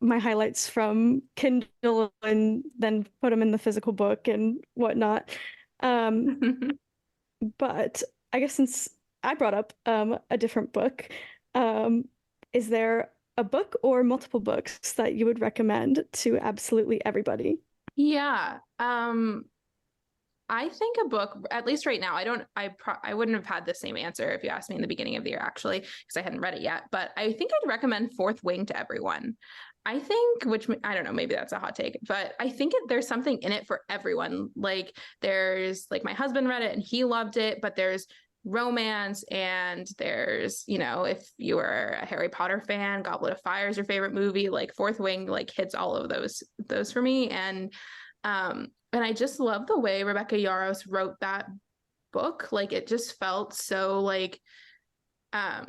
Speaker 2: my highlights from Kindle and then put them in the physical book and whatnot. But I guess since I brought up a different book, is there a book or multiple books that you would recommend to absolutely everybody?
Speaker 3: Yeah. I think a book, at least right now, I wouldn't have had the same answer if you asked me in the beginning of the year, actually, because I hadn't read it yet. But I think I'd recommend Fourth Wing to everyone. I think, which I don't know, maybe that's a hot take, but I think there's something in it for everyone. Like there's like my husband read it and he loved it, but there's romance and there's, if you were a Harry Potter fan, Goblet of Fire is your favorite movie, like Fourth Wing like hits all of those for me. And I just love the way Rebecca Yarros wrote that book. Like it just felt so like, I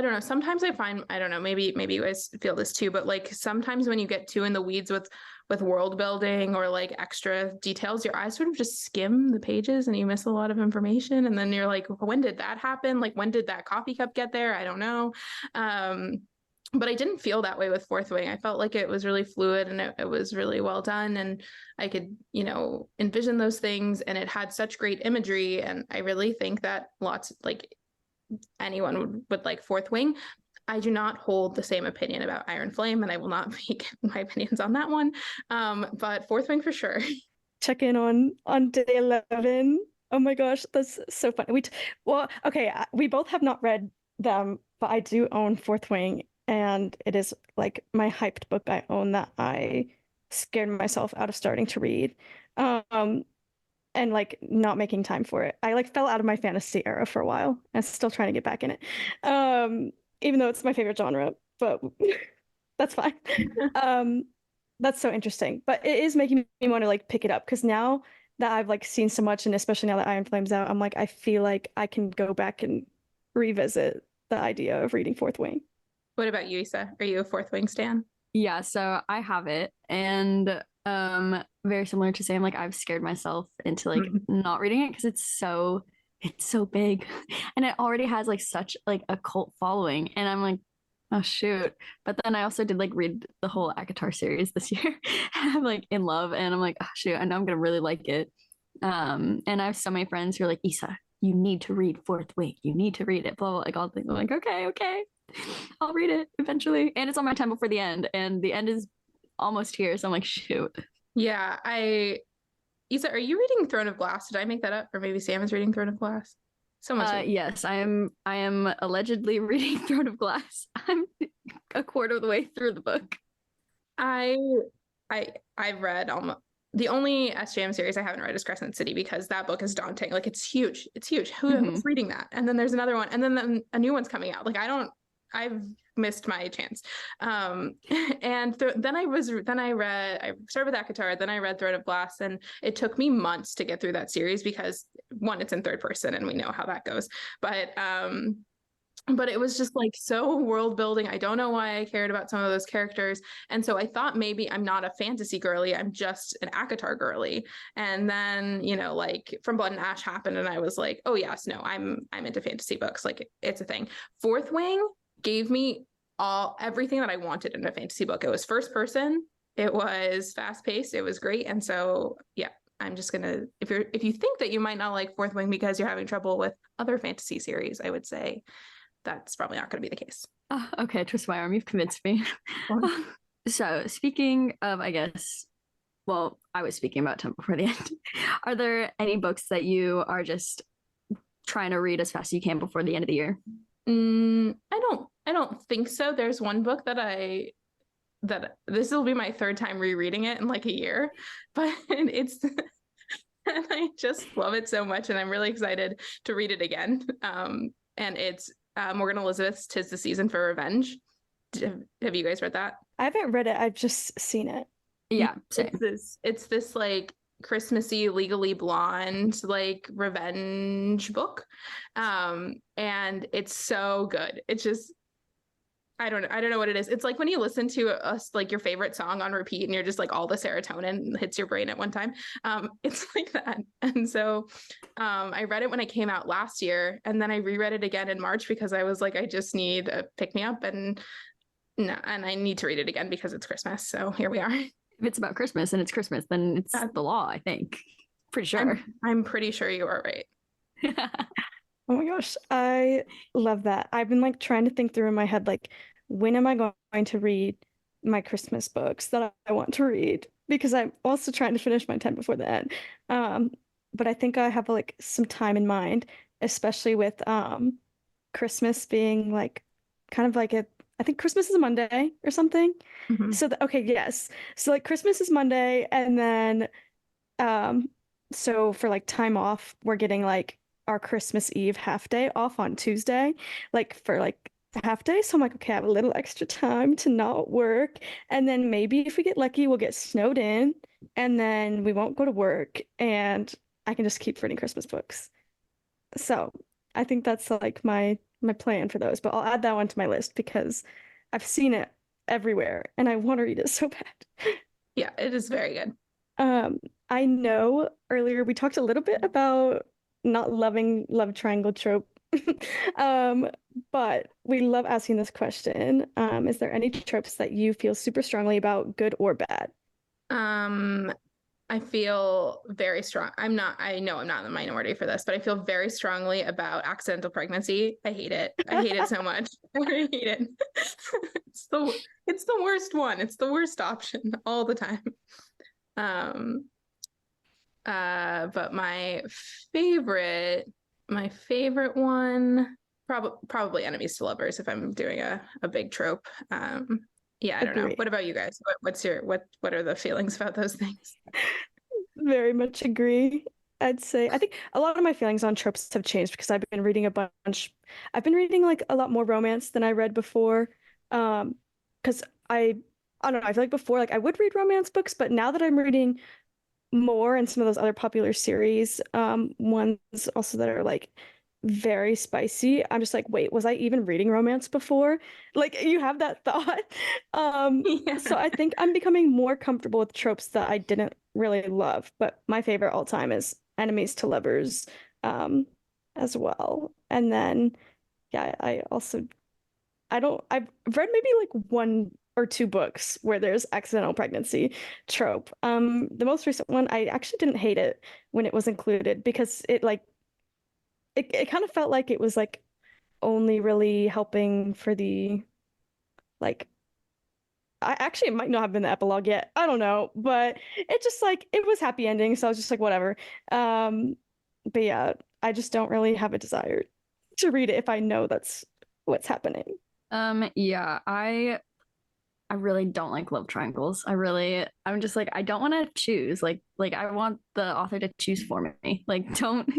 Speaker 3: don't know. Sometimes I find, I don't know, maybe you guys feel this too, but like sometimes when you get too in the weeds with world building or like extra details, your eyes sort of just skim the pages and you miss a lot of information. And then you're like, when did that happen? Like when did that coffee cup get there? I don't know. But I didn't feel that way with Fourth Wing. I felt like it was really fluid and it was really well done. And I could, envision those things, and it had such great imagery. And I really think that anyone would like Fourth Wing. I do not hold the same opinion about Iron Flame, and I will not make my opinions on that one. But Fourth Wing for sure.
Speaker 2: Check in on day 11. Oh my gosh, that's so funny. We both have not read them, but I do own Fourth Wing, and it is like my hyped book I own that I scared myself out of starting to read. And like not making time for it. I like fell out of my fantasy era for a while and still trying to get back in it. Even though it's my favorite genre, but that's fine. That's so interesting. But it is making me want to like pick it up, because now that I've like seen so much, and especially now that Iron Flame's out, I'm like, I feel like I can go back and revisit the idea of reading Fourth Wing.
Speaker 3: What about you, Issa? Are you a Fourth Wing stan?
Speaker 1: Yeah, so I have it, and very similar to Sam, like I've scared myself into like not reading it because it's so big and it already has like such like a cult following, and I'm like, oh shoot. But then I also did like read the whole ACOTAR series this year. I'm like in love, and I'm like, oh shoot, I know I'm gonna really like it. And I have so many friends who are like, Issa, you need to read Fourth Wing, you need to read it, blah blah, like all things. I'm like, okay, I'll read it eventually, and it's on my time before the end, and the end is almost here, so I'm like, shoot.
Speaker 3: Yeah, Issa, are you reading Throne of Glass? Did I make that up? Or maybe Sam is reading Throne of Glass?
Speaker 1: Yes, I am allegedly reading Throne of Glass. I'm a quarter of the way through the book.
Speaker 3: I've read almost the only SJM series I haven't read is Crescent City, because that book is daunting. Like it's huge. Who's reading that? And then there's another one, and then a new one's coming out. Like I've missed my chance. Then I started with ACOTAR, then I read Throne of Glass, and it took me months to get through that series because one, it's in third person and we know how that goes. But it was just like so world building. I don't know why I cared about some of those characters. And so I thought maybe I'm not a fantasy girly, I'm just an ACOTAR girly. And then, like From Blood and Ash happened, and I was like, oh yes, no, I'm into fantasy books. Like it's a thing. Fourth Wing gave me everything that I wanted in a fantasy book. It was first person, it was fast paced, it was great. And so yeah, I'm just gonna, if you think that you might not like Fourth Wing because you're having trouble with other fantasy series, I would say that's probably not going to be the case.
Speaker 1: Okay, twist my arm, you've convinced me. So speaking of, I guess, well, I was speaking about Time Before the End. Are there any books that you are just trying to read as fast as you can before the end of the year?
Speaker 3: I don't think so. There's one book that this will be my third time rereading it in like a year, but it's and I just love it so much, and I'm really excited to read it again. And it's Morgan Elizabeth's "'Tis the Season for Revenge." Have you guys read that?
Speaker 2: I haven't read it, I've just seen it.
Speaker 1: Yeah, same.
Speaker 3: It's this like Christmassy, Legally Blonde like revenge book, and it's so good. It's just I don't know what it is. It's like when you listen to us like your favorite song on repeat and you're just like all the serotonin hits your brain at one time. It's like that. And so I read it when it came out last year, and then I reread it again in March because I was like, I just need a pick me up, and no, and I need to read it again because it's Christmas. So here we are.
Speaker 1: If it's about Christmas and it's Christmas, then it's the law, I think. Pretty sure.
Speaker 3: I'm pretty sure you are right.
Speaker 2: Oh my gosh, I love that. I've been like trying to think through in my head, like, when am I going to read my Christmas books that I want to read? Because I'm also trying to finish my Time Before the End. Um, but I think I have like some time in mind, especially with Christmas being like kind of like I think Christmas is a Monday or something.
Speaker 3: Mhm.
Speaker 2: So okay, yes. So like Christmas is Monday, and then um so for like time off, we're getting like our Christmas Eve half day off on Tuesday, like for like half day. So I'm like, okay, I have a little extra time to not work. And then maybe if we get lucky, we'll get snowed in, and then we won't go to work, and I can just keep reading Christmas books. So I think that's like my plan for those. But I'll add that one to my list because I've seen it everywhere and I want to read it so bad.
Speaker 3: Yeah, it is very good.
Speaker 2: Um, I know earlier we talked a little bit about not loving love triangle trope. Um, but we love asking this question. Is there any tropes that you feel super strongly about, good or bad?
Speaker 3: Um, I feel very strong. I know I'm not in the minority for this, but I feel very strongly about accidental pregnancy. I hate it. I hate it so much. I hate it. It's the worst one. It's the worst option all the time. Um, but my favorite one, probably enemies to lovers if I'm doing a big trope. Yeah, I don't know.
Speaker 2: Agree.
Speaker 3: What about you guys? What are the feelings about those things?
Speaker 2: Very much agree. I'd say I think a lot of my feelings on tropes have changed because I've been reading a bunch. I've been reading like a lot more romance than I read before. Because I don't know, I feel like before like I would read romance books, but now that I'm reading more and some of those other popular series, ones also that are like very spicy, I'm just like, wait, was I even reading romance before? Like you have that thought.
Speaker 3: Yeah.
Speaker 2: So I think I'm becoming more comfortable with tropes that I didn't really love, but my favorite all time is enemies to lovers, as well. And then yeah, I also I've read maybe like one or two books where there's accidental pregnancy trope. The most recent one, I actually didn't hate it when it was included because it kind of felt like it was like only really helping for the like I actually it might not have been the epilogue yet. I don't know, but it just like it was happy ending, so I was just like whatever. But yeah, I just don't really have a desire to read it if I know that's what's happening.
Speaker 1: Yeah, I really don't like love triangles. I'm just like I don't want to choose. Like I want the author to choose for me. Like don't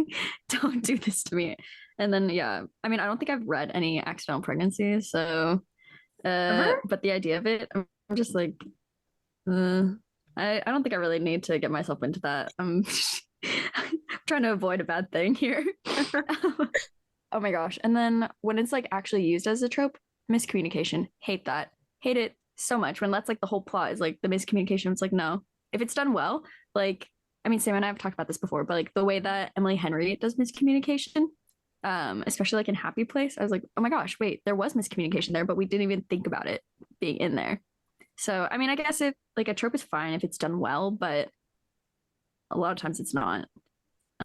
Speaker 1: don't do this to me. And then yeah, I mean I don't think I've read any accidental pregnancies, so
Speaker 3: Ever?
Speaker 1: but the idea of it, I'm just like uh, I don't think I really need to get myself into that. I'm trying to avoid a bad thing here. Oh my gosh. And then when it's like actually used as a trope, miscommunication. Hate that. Hate it so much when that's like the whole plot is like the miscommunication. It's like, no. If it's done well, like, I mean, Sam and I have talked about this before, but like the way that Emily Henry does miscommunication, especially like in Happy Place, I was like, oh my gosh, wait, there was miscommunication there, but we didn't even think about it being in there. So, I mean, I guess if like a trope is fine if it's done well, but a lot of times it's not.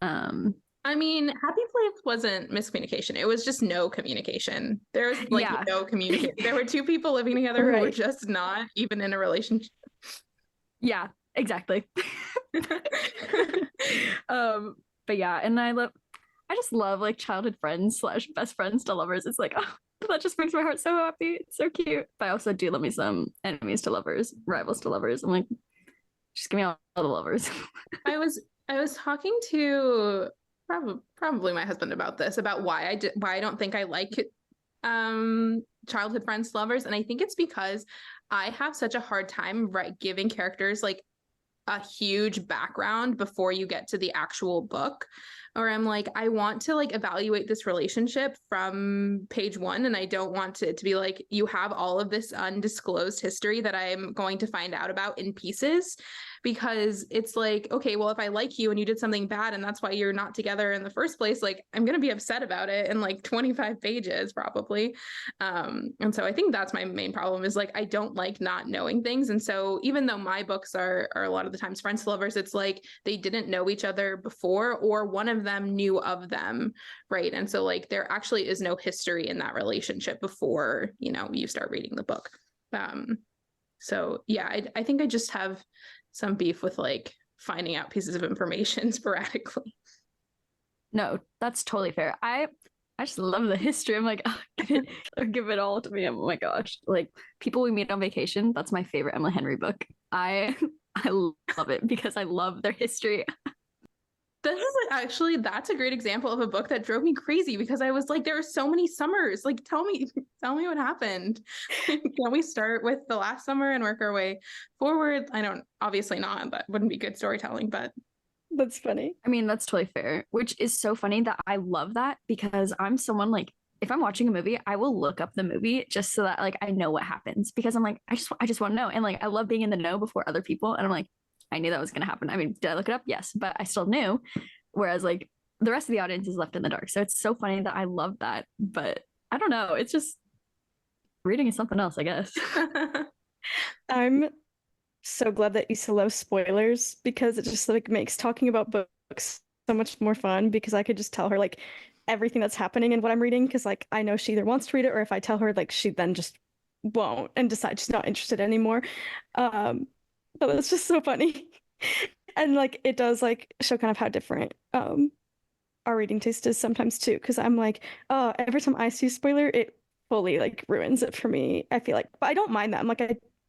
Speaker 1: Um,
Speaker 3: I mean, Happy Place wasn't miscommunication. It was just no communication. There was like
Speaker 1: Yeah.
Speaker 3: no communication. There were two people living together who were
Speaker 2: Right.
Speaker 3: just not even in a relationship.
Speaker 1: Yeah, exactly. But yeah, and I just love like childhood friends slash best friends to lovers. It's like, oh, that just makes my heart so happy. It's so cute. But I also do love me some enemies to lovers, rivals to lovers. I'm like, just give me all the lovers.
Speaker 3: I was talking to probably my husband about this, about why I don't think I like childhood friends to lovers. And I think it's because I have such a hard time giving characters like a huge background before you get to the actual book, or I'm like, I want to like evaluate this relationship from page one, and I don't want it to be like you have all of this undisclosed history that I'm going to find out about in pieces, because it's like, okay, well, if I like you and you did something bad and that's why you're not together in the first place, like I'm going to be upset about it in like 25 pages probably. And so I think that's my main problem, is like I don't like not knowing things. And so even though my books are a lot of the times friends to lovers, it's like they didn't know each other before, or one of them knew of them, right? And so like there actually is no history in that relationship before, you know, you start reading the book. So yeah, I think I just have some beef with like finding out pieces of information sporadically.
Speaker 1: No, that's totally fair. I just love the history. I'm like, oh, give it all to me. Oh my gosh. Like People We Meet on Vacation, that's my favorite Emily Henry book. I love it because I love their history.
Speaker 3: This is actually, that's a great example of a book that drove me crazy, because I was like, there are so many summers. Like, tell me what happened. Can we start with the last summer and work our way forward? I don't, obviously not. That wouldn't be good storytelling, but
Speaker 2: That's funny.
Speaker 1: I mean, that's totally fair, which is so funny that I love that because I'm someone like, if I'm watching a movie, I will look up the movie just so that like I know what happens, because I'm like, I just want to know. And like I love being in the know before other people. And I'm like, I knew that was gonna happen. I mean, did I look it up? Yes, but I still knew. Whereas like the rest of the audience is left in the dark. So it's so funny that I love that. But I don't know. It's just reading is something else, I guess.
Speaker 2: I'm so glad that Issa loves spoilers, because it just like makes talking about books so much more fun, because I could just tell her like everything that's happening in what I'm reading, because like I know she either wants to read it, or if I tell her, like she then just won't and decide she's not interested anymore. But it's just so funny. And like it does like show kind of how different our reading taste is sometimes too, because I'm like, oh, every time I see a spoiler, it fully like ruins it for me. I feel like, but I don't mind that. I'm like,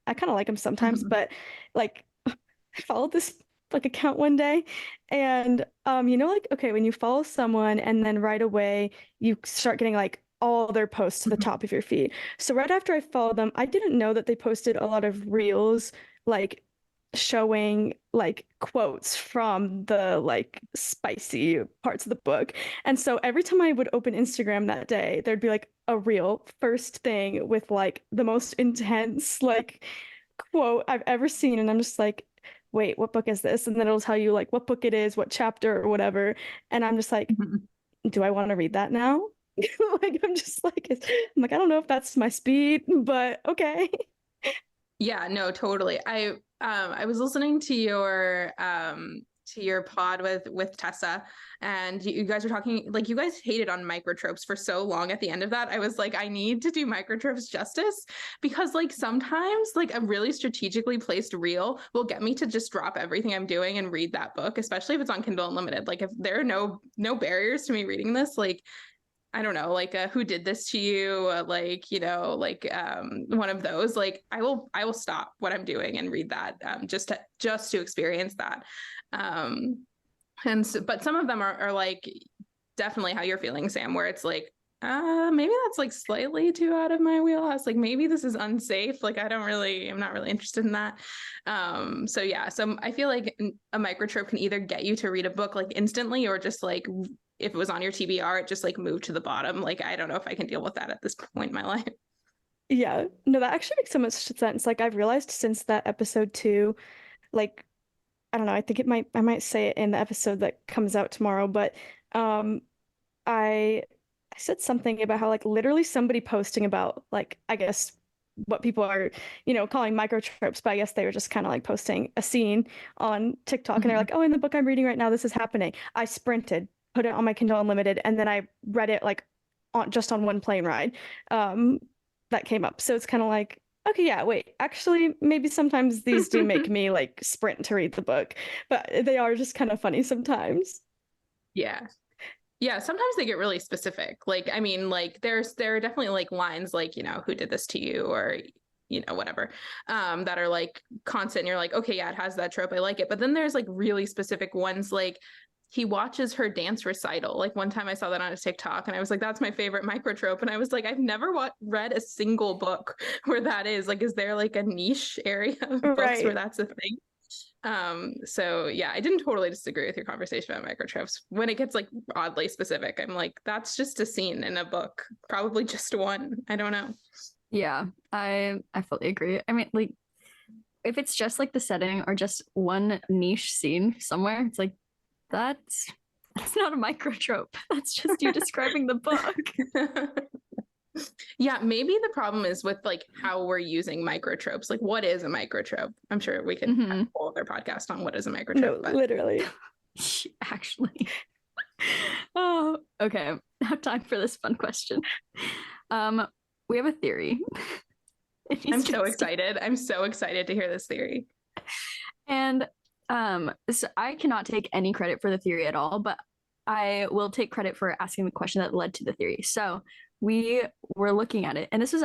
Speaker 2: I kind of like them sometimes, but like I followed this like account one day, and you know, like okay, when you follow someone and then right away you start getting like all their posts to the top of your feed. So right after I followed them, I didn't know that they posted a lot of reels like showing like quotes from the like spicy parts of the book. And so every time I would open Instagram that day, there'd be like a reel first thing with like the most intense like quote I've ever seen. And I'm just like, wait, what book is this? And then it'll tell you like what book it is, what chapter or whatever. And I'm just like, do I want to read that now? Like I'm like, I don't know if that's my speed, but okay.
Speaker 3: yeah, no, totally. I was listening to your pod with Tessa, and you guys were talking like you guys hated on microtropes for so long. At the end of that, I was like, I need to do microtropes justice, because like sometimes like a really strategically placed reel will get me to just drop everything I'm doing and read that book, especially if it's on Kindle Unlimited. Like if there are no barriers to me reading this, like I don't know, like who did this to you? Like, you know, like one of those, like I will stop what I'm doing and read that just to experience that. And so, but some of them are like definitely how you're feeling, Sam, where it's like, maybe that's like slightly too out of my wheelhouse. Like maybe this is unsafe. Like I'm not really interested in that. So yeah, so I feel like a microtrope can either get you to read a book like instantly, or just like if it was on your TBR, it just like moved to the bottom. Like I don't know if I can deal with that at this point in my life.
Speaker 2: Yeah, no, that actually makes so much sense. Like I've realized since that episode 2, like I don't know, I might say it in the episode that comes out tomorrow, but um I said something about how like literally somebody posting about like I guess what people are, you know, calling microtropes, but I guess they were just kind of like posting a scene on TikTok, and they're like, "Oh, in the book I'm reading right now, this is happening." I sprinted put it on my Kindle Unlimited, and then I read it like on one plane ride that came up. So it's kind of like, okay, yeah, wait, actually, maybe sometimes these do make me like sprint to read the book, but they are just kind of funny sometimes.
Speaker 3: Yeah. Yeah, sometimes they get really specific. Like, I mean, like there are definitely like lines like, you know, who did this to you, or, you know, whatever, that are like constant. And you're like, okay, yeah, it has that trope. I like it. But then there's like really specific ones, like he watches her dance recital. Like one time I saw that on a TikTok and I was like, that's my favorite microtrope. And I was like, I've never read a single book where that is. Like, is there like a niche area of books where that's a thing? So yeah, I didn't totally disagree with your conversation about microtropes. When it gets like oddly specific, I'm like, that's just a scene in a book, probably just one. I don't know.
Speaker 1: Yeah, I fully agree. I mean, like if it's just like the setting or just one niche scene somewhere, it's like that's not a microtrope. That's just you describing the book.
Speaker 3: Yeah, maybe the problem is with like how we're using microtropes. Like, what is a microtrope? I'm sure we could have a whole other podcast on what is a microtrope.
Speaker 2: No, but literally.
Speaker 1: Actually. Oh, okay. Now time for this fun question. We have a theory.
Speaker 3: I'm so excited. I'm so excited to hear this theory.
Speaker 1: And so I cannot take any credit for the theory at all, but I will take credit for asking the question that led to the theory. So we were looking at it, and this was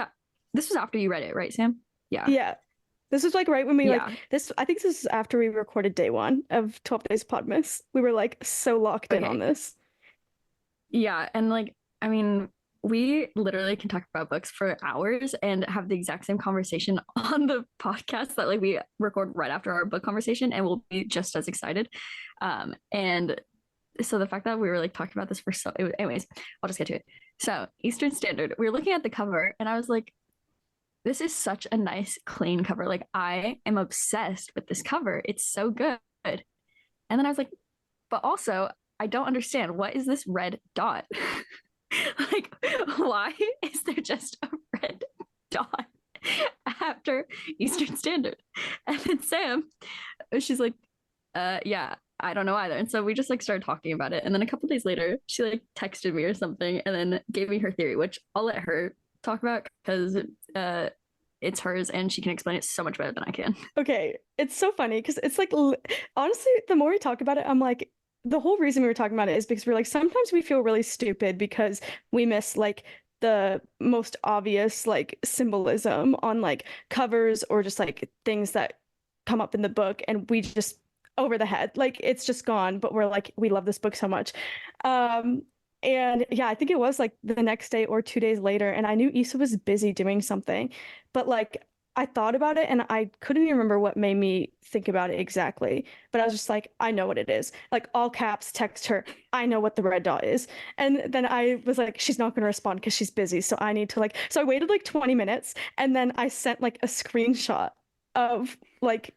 Speaker 1: after you read it, right, Sam?
Speaker 2: Yeah. This was like right when we like this. I think this is after we recorded day 1 of 12 Days Podmas. We were like so locked in on this.
Speaker 1: Yeah, and like I mean, we literally can talk about books for hours and have the exact same conversation on the podcast that like we record right after our book conversation, and we'll be just as excited. And so the fact that we were like talking about this for anyways, I'll just get to it. So Eastern Standard, we were looking at the cover and I was like, this is such a nice clean cover. Like I am obsessed with this cover. It's so good. And then I was like, but also I don't understand, what is this red dot? Like, why is there just a red dot after Eastern Standard? And then Sam, she's like, yeah, I don't know either. And so we just like started talking about it. And then a couple days later, she like texted me or something and then gave me her theory, which I'll let her talk about because it's hers and she can explain it so much better than I can.
Speaker 2: Okay, it's so funny because it's like, honestly, the more we talk about it, I'm like, the whole reason we were talking about it is because we're like, sometimes we feel really stupid because we miss like the most obvious like symbolism on like covers or just like things that come up in the book, and we just over the head, like it's just gone, but we're like, we love this book so much. And yeah, I think it was like the next day or 2 days later, and I knew Issa was busy doing something, but like I thought about it and I couldn't even remember what made me think about it exactly, but I was just like, I know what it is. Like all caps, text her, I know what the red dot is. And then I was like, she's not going to respond because she's busy. So I need to like, so I waited like 20 minutes and then I sent like a screenshot of like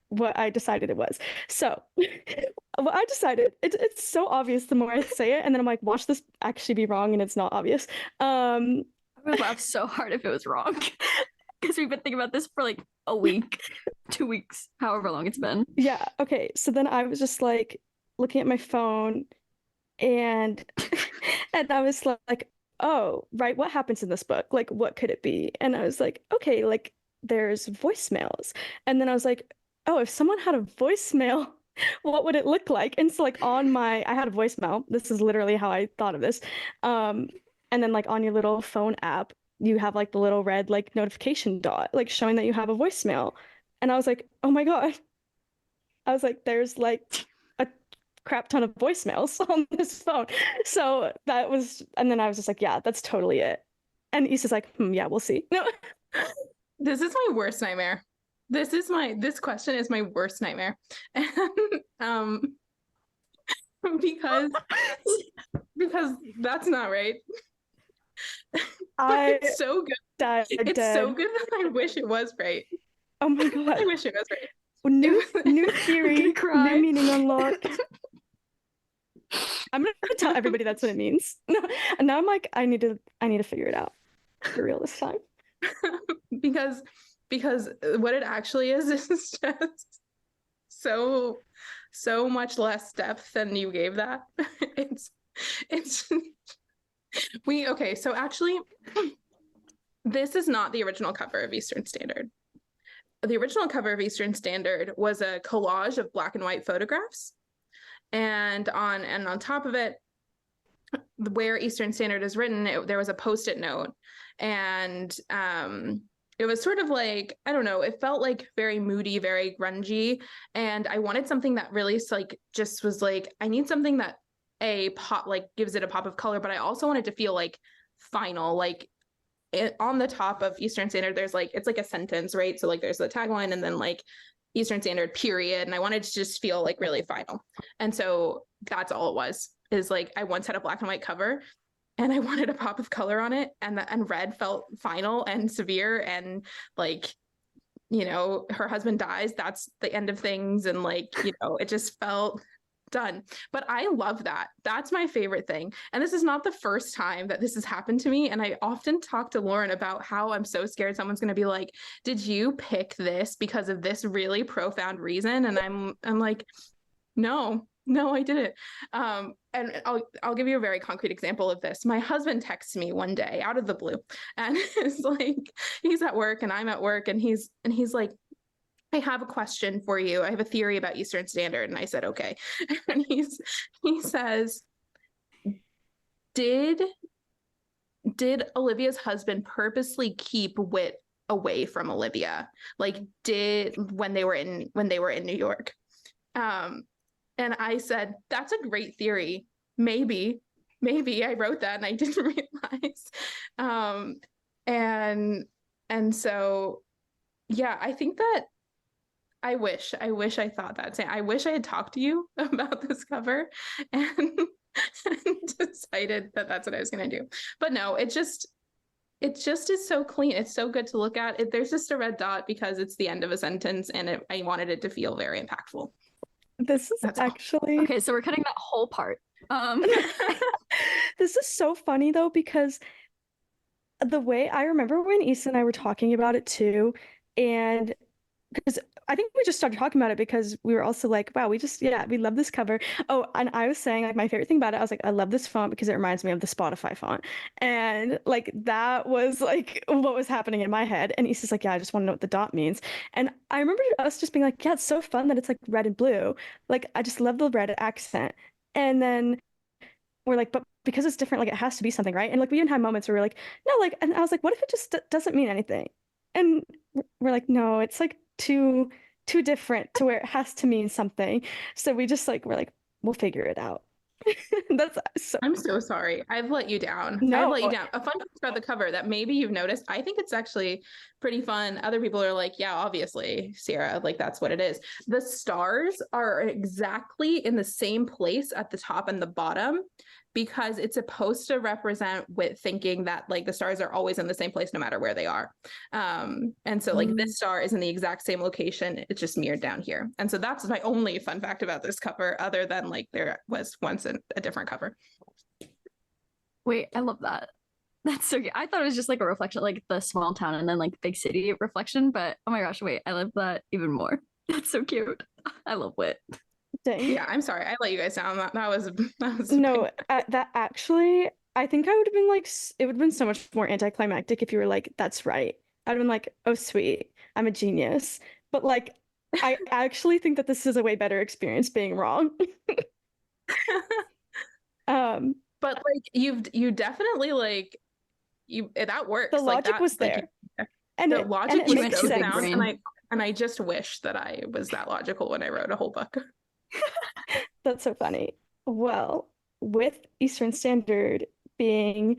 Speaker 2: what I decided it was. So what I decided, it's so obvious the more I say it, and then I'm like, watch this actually be wrong and it's not obvious.
Speaker 1: I would laugh so hard if it was wrong. Because we've been thinking about this for like a week, 2 weeks, however long it's been.
Speaker 2: Yeah. Okay. So then I was just like looking at my phone and and I was like, oh, right, what happens in this book? Like, what could it be? And I was like, okay, like there's voicemails. And then I was like, oh, if someone had a voicemail, what would it look like? And so like I had a voicemail. This is literally how I thought of this. And then like on your little phone app, you have like the little red like notification dot like showing that you have a voicemail. And I was like, oh my God. I was like, there's like a crap ton of voicemails on this phone. So that was, and then I was just like, yeah, that's totally it. And Issa's like, yeah, we'll see. No.
Speaker 3: This is my worst nightmare. This question is my worst nightmare. And because that's not right. It's so good. So good that I wish it was right.
Speaker 2: Oh my God.
Speaker 3: I wish it was right.
Speaker 2: New theory, new meaning unlocked. I'm gonna tell everybody that's what it means. No, and now I'm like, I need to figure it out for real this time.
Speaker 3: because what it actually is just so much less depth than you gave that. It's okay, so actually this is not the original cover of Eastern Standard. The original cover of Eastern Standard was a collage of black and white photographs. And on top of it, where Eastern Standard is written, there was a Post-it note. And it was sort of like, I don't know, it felt like very moody, very grungy. And I wanted something that really like just was like, I need something that gives it a pop of color, but I also wanted to feel like final, like on the top of Eastern Standard, there's like, it's like a sentence, right? So like there's the tagline and then like Eastern Standard period. And I wanted to just feel like really final. And so that's all it was, is like, I once had a black and white cover and I wanted a pop of color on it. And red felt final and severe. And like, you know, her husband dies. That's the end of things. And like, you know, it just felt done. But I love that. That's my favorite thing. And this is not the first time that this has happened to me. And I often talk to Lauren about how I'm so scared someone's going to be like, did you pick this because of this really profound reason? And I'm like, no, I didn't. And I'll give you a very concrete example of this. My husband texts me one day out of the blue and it's like, he's at work and I'm at work and he's like, I have a question for you. I have a theory about Eastern Standard. And I said, okay. And he says, did Olivia's husband purposely keep Whit away from Olivia? Like when they were in New York? And I said, that's a great theory. Maybe I wrote that and I didn't realize. And so, yeah, I think that I wish I thought that. I wish I had talked to you about this cover and decided that that's what I was going to do. But no, it just is so clean. It's so good to look at. There's just a red dot because it's the end of a sentence and I wanted it to feel very impactful.
Speaker 2: This is actually
Speaker 1: okay. So we're cutting that whole part.
Speaker 2: This is so funny though, because the way I remember when Issa and I were talking about it too, and because I think we just started talking about it because we were also like, wow, we love this cover. Oh, and I was saying like my favorite thing about it, I was like, I love this font because it reminds me of the Spotify font. And like that was like what was happening in my head. And Issa's like, yeah, I just want to know what the dot means. And I remember us just being like, yeah, it's so fun that it's like red and blue. Like I just love the red accent. And then we're like, but because it's different, like it has to be something, right? And like we even had moments where we're like, no, like, and I was like, what if it just doesn't mean anything? And we're like, no, it's like too different to where it has to mean something. So we're like, we'll figure it out.
Speaker 3: I'm so sorry. I've let you down.
Speaker 2: No.
Speaker 3: I've let you down. A fun fact about the cover that maybe you've noticed, I think it's actually pretty fun. Other people are like, yeah, obviously, Sierra, like that's what it is. The stars are exactly in the same place at the top and the bottom because it's supposed to represent Whit thinking that like the stars are always in the same place no matter where they are. And so like this star is in the exact same location. It's just mirrored down here. And so that's my only fun fact about this cover, other than like there was once a different cover.
Speaker 1: Wait, I love that. That's so good. I thought it was just like a reflection, like the small town and then like big city reflection. But oh my gosh, wait, I love that even more. That's so cute. I love Whit.
Speaker 2: Dang.
Speaker 3: Yeah, I'm sorry. I let you guys down. That was
Speaker 2: no, that actually, I think I would have been like, it would have been so much more anticlimactic if you were like, that's right. I'd have been like, oh, sweet, I'm a genius. But like, I actually think that this is a way better experience being wrong.
Speaker 3: But like you definitely like that works.
Speaker 2: The
Speaker 3: like
Speaker 2: logic
Speaker 3: that,
Speaker 2: was there.
Speaker 3: And the logic was
Speaker 1: makes
Speaker 3: so
Speaker 1: sense.
Speaker 3: sound, and I just wish that I was that logical when I wrote a whole book.
Speaker 2: That's so funny. Well, with Eastern Standard being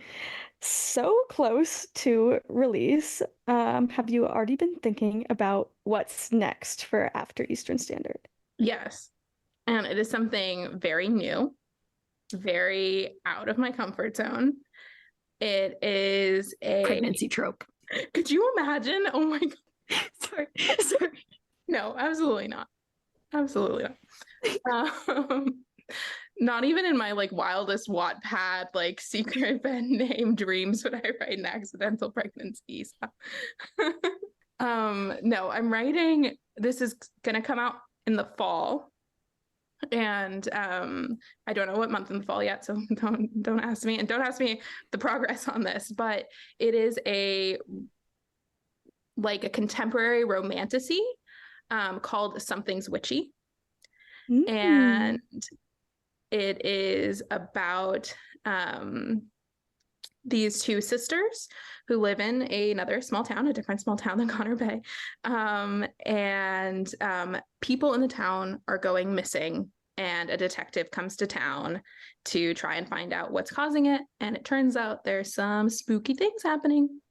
Speaker 2: so close to release, have you already been thinking about what's next for after Eastern Standard?
Speaker 3: Yes. And it is something very new, very out of my comfort zone. It is a
Speaker 1: pregnancy trope.
Speaker 3: Could you imagine? Oh my God.
Speaker 1: Sorry.
Speaker 3: No, absolutely not. Absolutely not. Not even in my like wildest Wattpad like secret pen name dreams would I write an accidental pregnancy. No, I'm writing. This is gonna come out in the fall. And I don't know what month in the fall yet, so don't ask me, and don't ask me the progress on this, but it is a contemporary romantasy called Something's Witchy. And it is about these two sisters who live in another small town, a different small town than Connor Bay. And people in the town are going missing, and a detective comes to town to try and find out what's causing it. And it turns out there's some spooky things happening.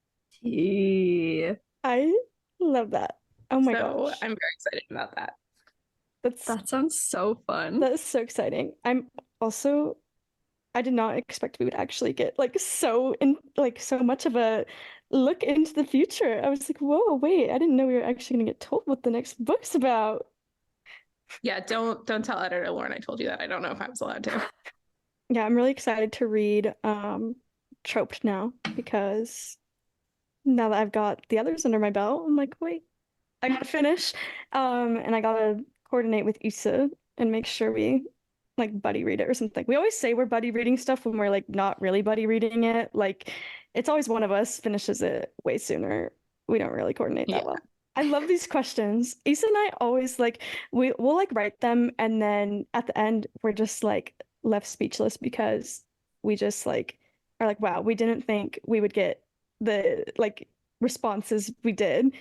Speaker 1: Yeah.
Speaker 2: I love that. Oh my gosh.
Speaker 3: I'm very excited about that.
Speaker 1: That sounds so fun.
Speaker 2: That is so exciting. I did not expect we would actually get so much of a look into the future. I was like, whoa, wait, I didn't know we were actually gonna get told what the next book's about.
Speaker 3: Yeah, don't tell editor Lauren I told you that. I don't know if I was allowed to.
Speaker 2: Yeah, I'm really excited to read Troped now, because now that I've got the others under my belt, I'm like, wait, I gotta finish. And I gotta coordinate with Issa and make sure we buddy read it or something. We always say we're buddy reading stuff when we're not really buddy reading it. It's always one of us finishes it way sooner. We don't really coordinate that well. I love these questions. Issa and I always we'll write them, and then at the end we're just left speechless, because we just are wow, we didn't think we would get the responses we did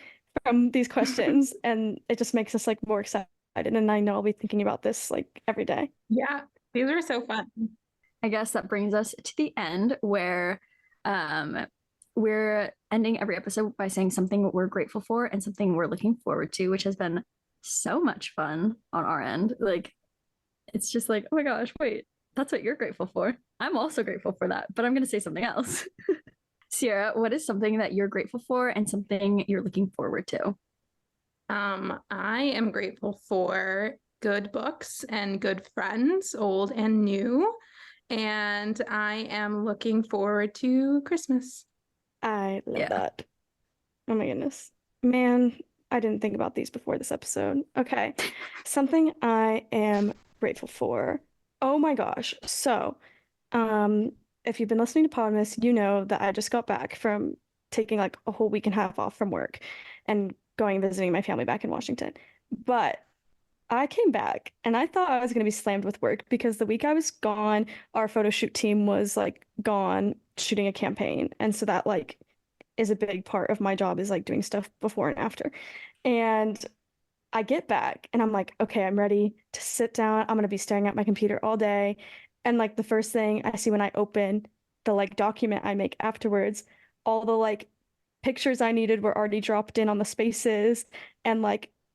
Speaker 2: from these questions. And it just makes us more excited. And I know I'll be thinking about this every day.
Speaker 3: Yeah, these are so fun.
Speaker 1: I guess that brings us to the end, where we're ending every episode by saying something we're grateful for and something we're looking forward to, which has been so much fun on our end. It's just oh my gosh, wait, that's what you're grateful for. I'm also grateful for that, but I'm going to say something else. Sierra, what is something that you're grateful for and something you're looking forward to?
Speaker 3: I am grateful for good books and good friends, old and new. And I am looking forward to Christmas.
Speaker 2: I love that. Oh my goodness. Man, I didn't think about these before this episode. Okay. Something I am grateful for. Oh my gosh. So, if you've been listening to Podmas, you know that I just got back from taking a whole week and a half off from work and going visiting my family back in Washington. But I came back and I thought I was going to be slammed with work, because the week I was gone, our photo shoot team was gone shooting a campaign. And so that is a big part of my job, is doing stuff before and after. And I get back and I'm okay, I'm ready to sit down. I'm going to be staring at my computer all day. And the first thing I see when I open the document I make afterwards, all the pictures I needed were already dropped in on the spaces, and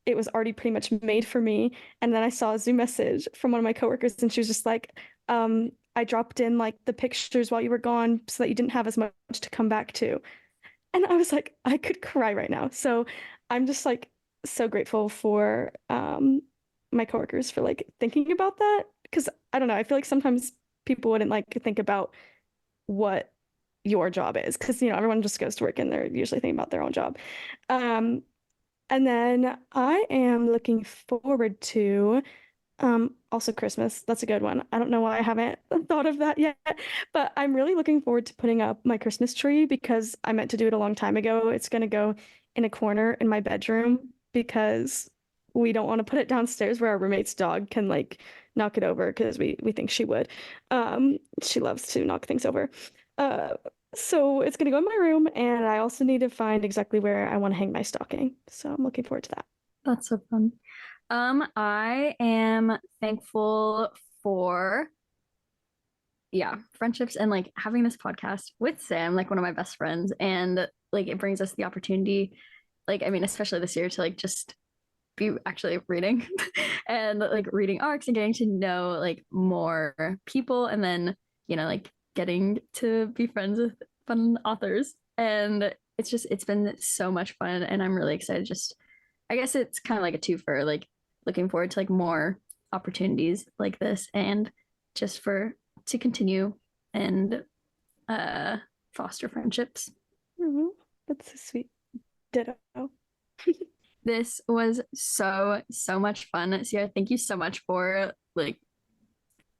Speaker 2: it was already pretty much made for me. And then I saw a Zoom message from one of my coworkers, and she was just I dropped in the pictures while you were gone so that you didn't have as much to come back to. And I was I could cry right now. So I'm just so grateful for my coworkers for thinking about that, because I don't know, I feel sometimes people wouldn't think about what your job is, because everyone just goes to work and they're usually thinking about their own job. And then I am looking forward to also Christmas. That's a good one. I don't know why I haven't thought of that yet, but I'm really looking forward to putting up my Christmas tree, because I meant to do it a long time ago. It's going to go in a corner in my bedroom, because we don't want to put it downstairs where our roommate's dog can knock it over, because we think she would. She loves to knock things over. So it's gonna go in my room, and I also need to find exactly where I want to hang my stocking. So I'm looking forward to that.
Speaker 1: That's so fun. I am thankful for friendships, and having this podcast with Sam, one of my best friends, and it brings us the opportunity, I mean, especially this year, to just be actually reading and reading arcs and getting to know more people, and then getting to be friends with fun authors. And it's been so much fun, and I'm really excited. I guess it's kind of a twofer, looking forward to more opportunities like this, and just to continue and foster friendships.
Speaker 2: Mm-hmm. That's so sweet. Ditto.
Speaker 1: This was so much fun. Sierra, thank you so much for like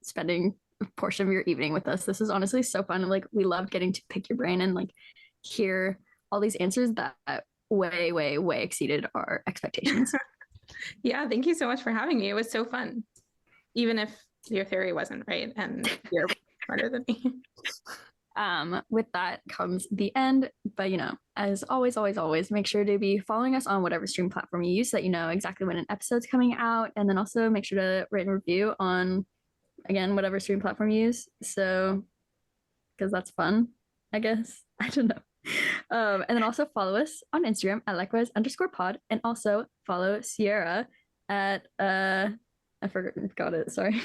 Speaker 1: spending a portion of your evening with us. This is honestly so fun. And like we loved getting to pick your brain and like hear all these answers that way, way, way exceeded our expectations.
Speaker 3: Yeah, thank you so much for having me. It was so fun. Even if your theory wasn't right and you're smarter than me.
Speaker 1: With that comes the end. But you know, as always, always, always, make sure to be following us on whatever stream platform you use so that you know exactly when an episode's coming out. And then also make sure to rate and review on, again, whatever stream platform you use. So, because that's fun, I guess. I don't know. And then also follow us on Instagram at likewise_pod, and also follow Sierra at I forgot it, sorry.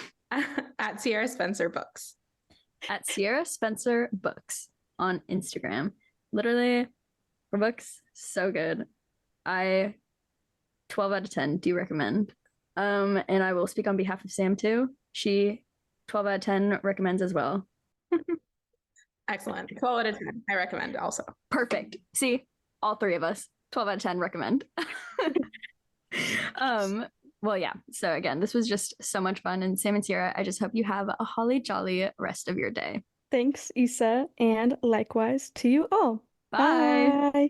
Speaker 3: At Sierra Spencer Books.
Speaker 1: At Sierra Spencer Books on Instagram. Literally, her books, so good. I 12 out of 10 do recommend. And I will speak on behalf of Sam too. She 12 out of 10 recommends as well.
Speaker 3: Excellent. 12 out of 10. I recommend also.
Speaker 1: Perfect. See, all three of us 12 out of 10 recommend. Well, yeah. So again, this was just so much fun. And Sam and Sierra, I just hope you have a holly jolly rest of your day.
Speaker 2: Thanks, Isa, and likewise to you all.
Speaker 1: Bye.
Speaker 2: Bye.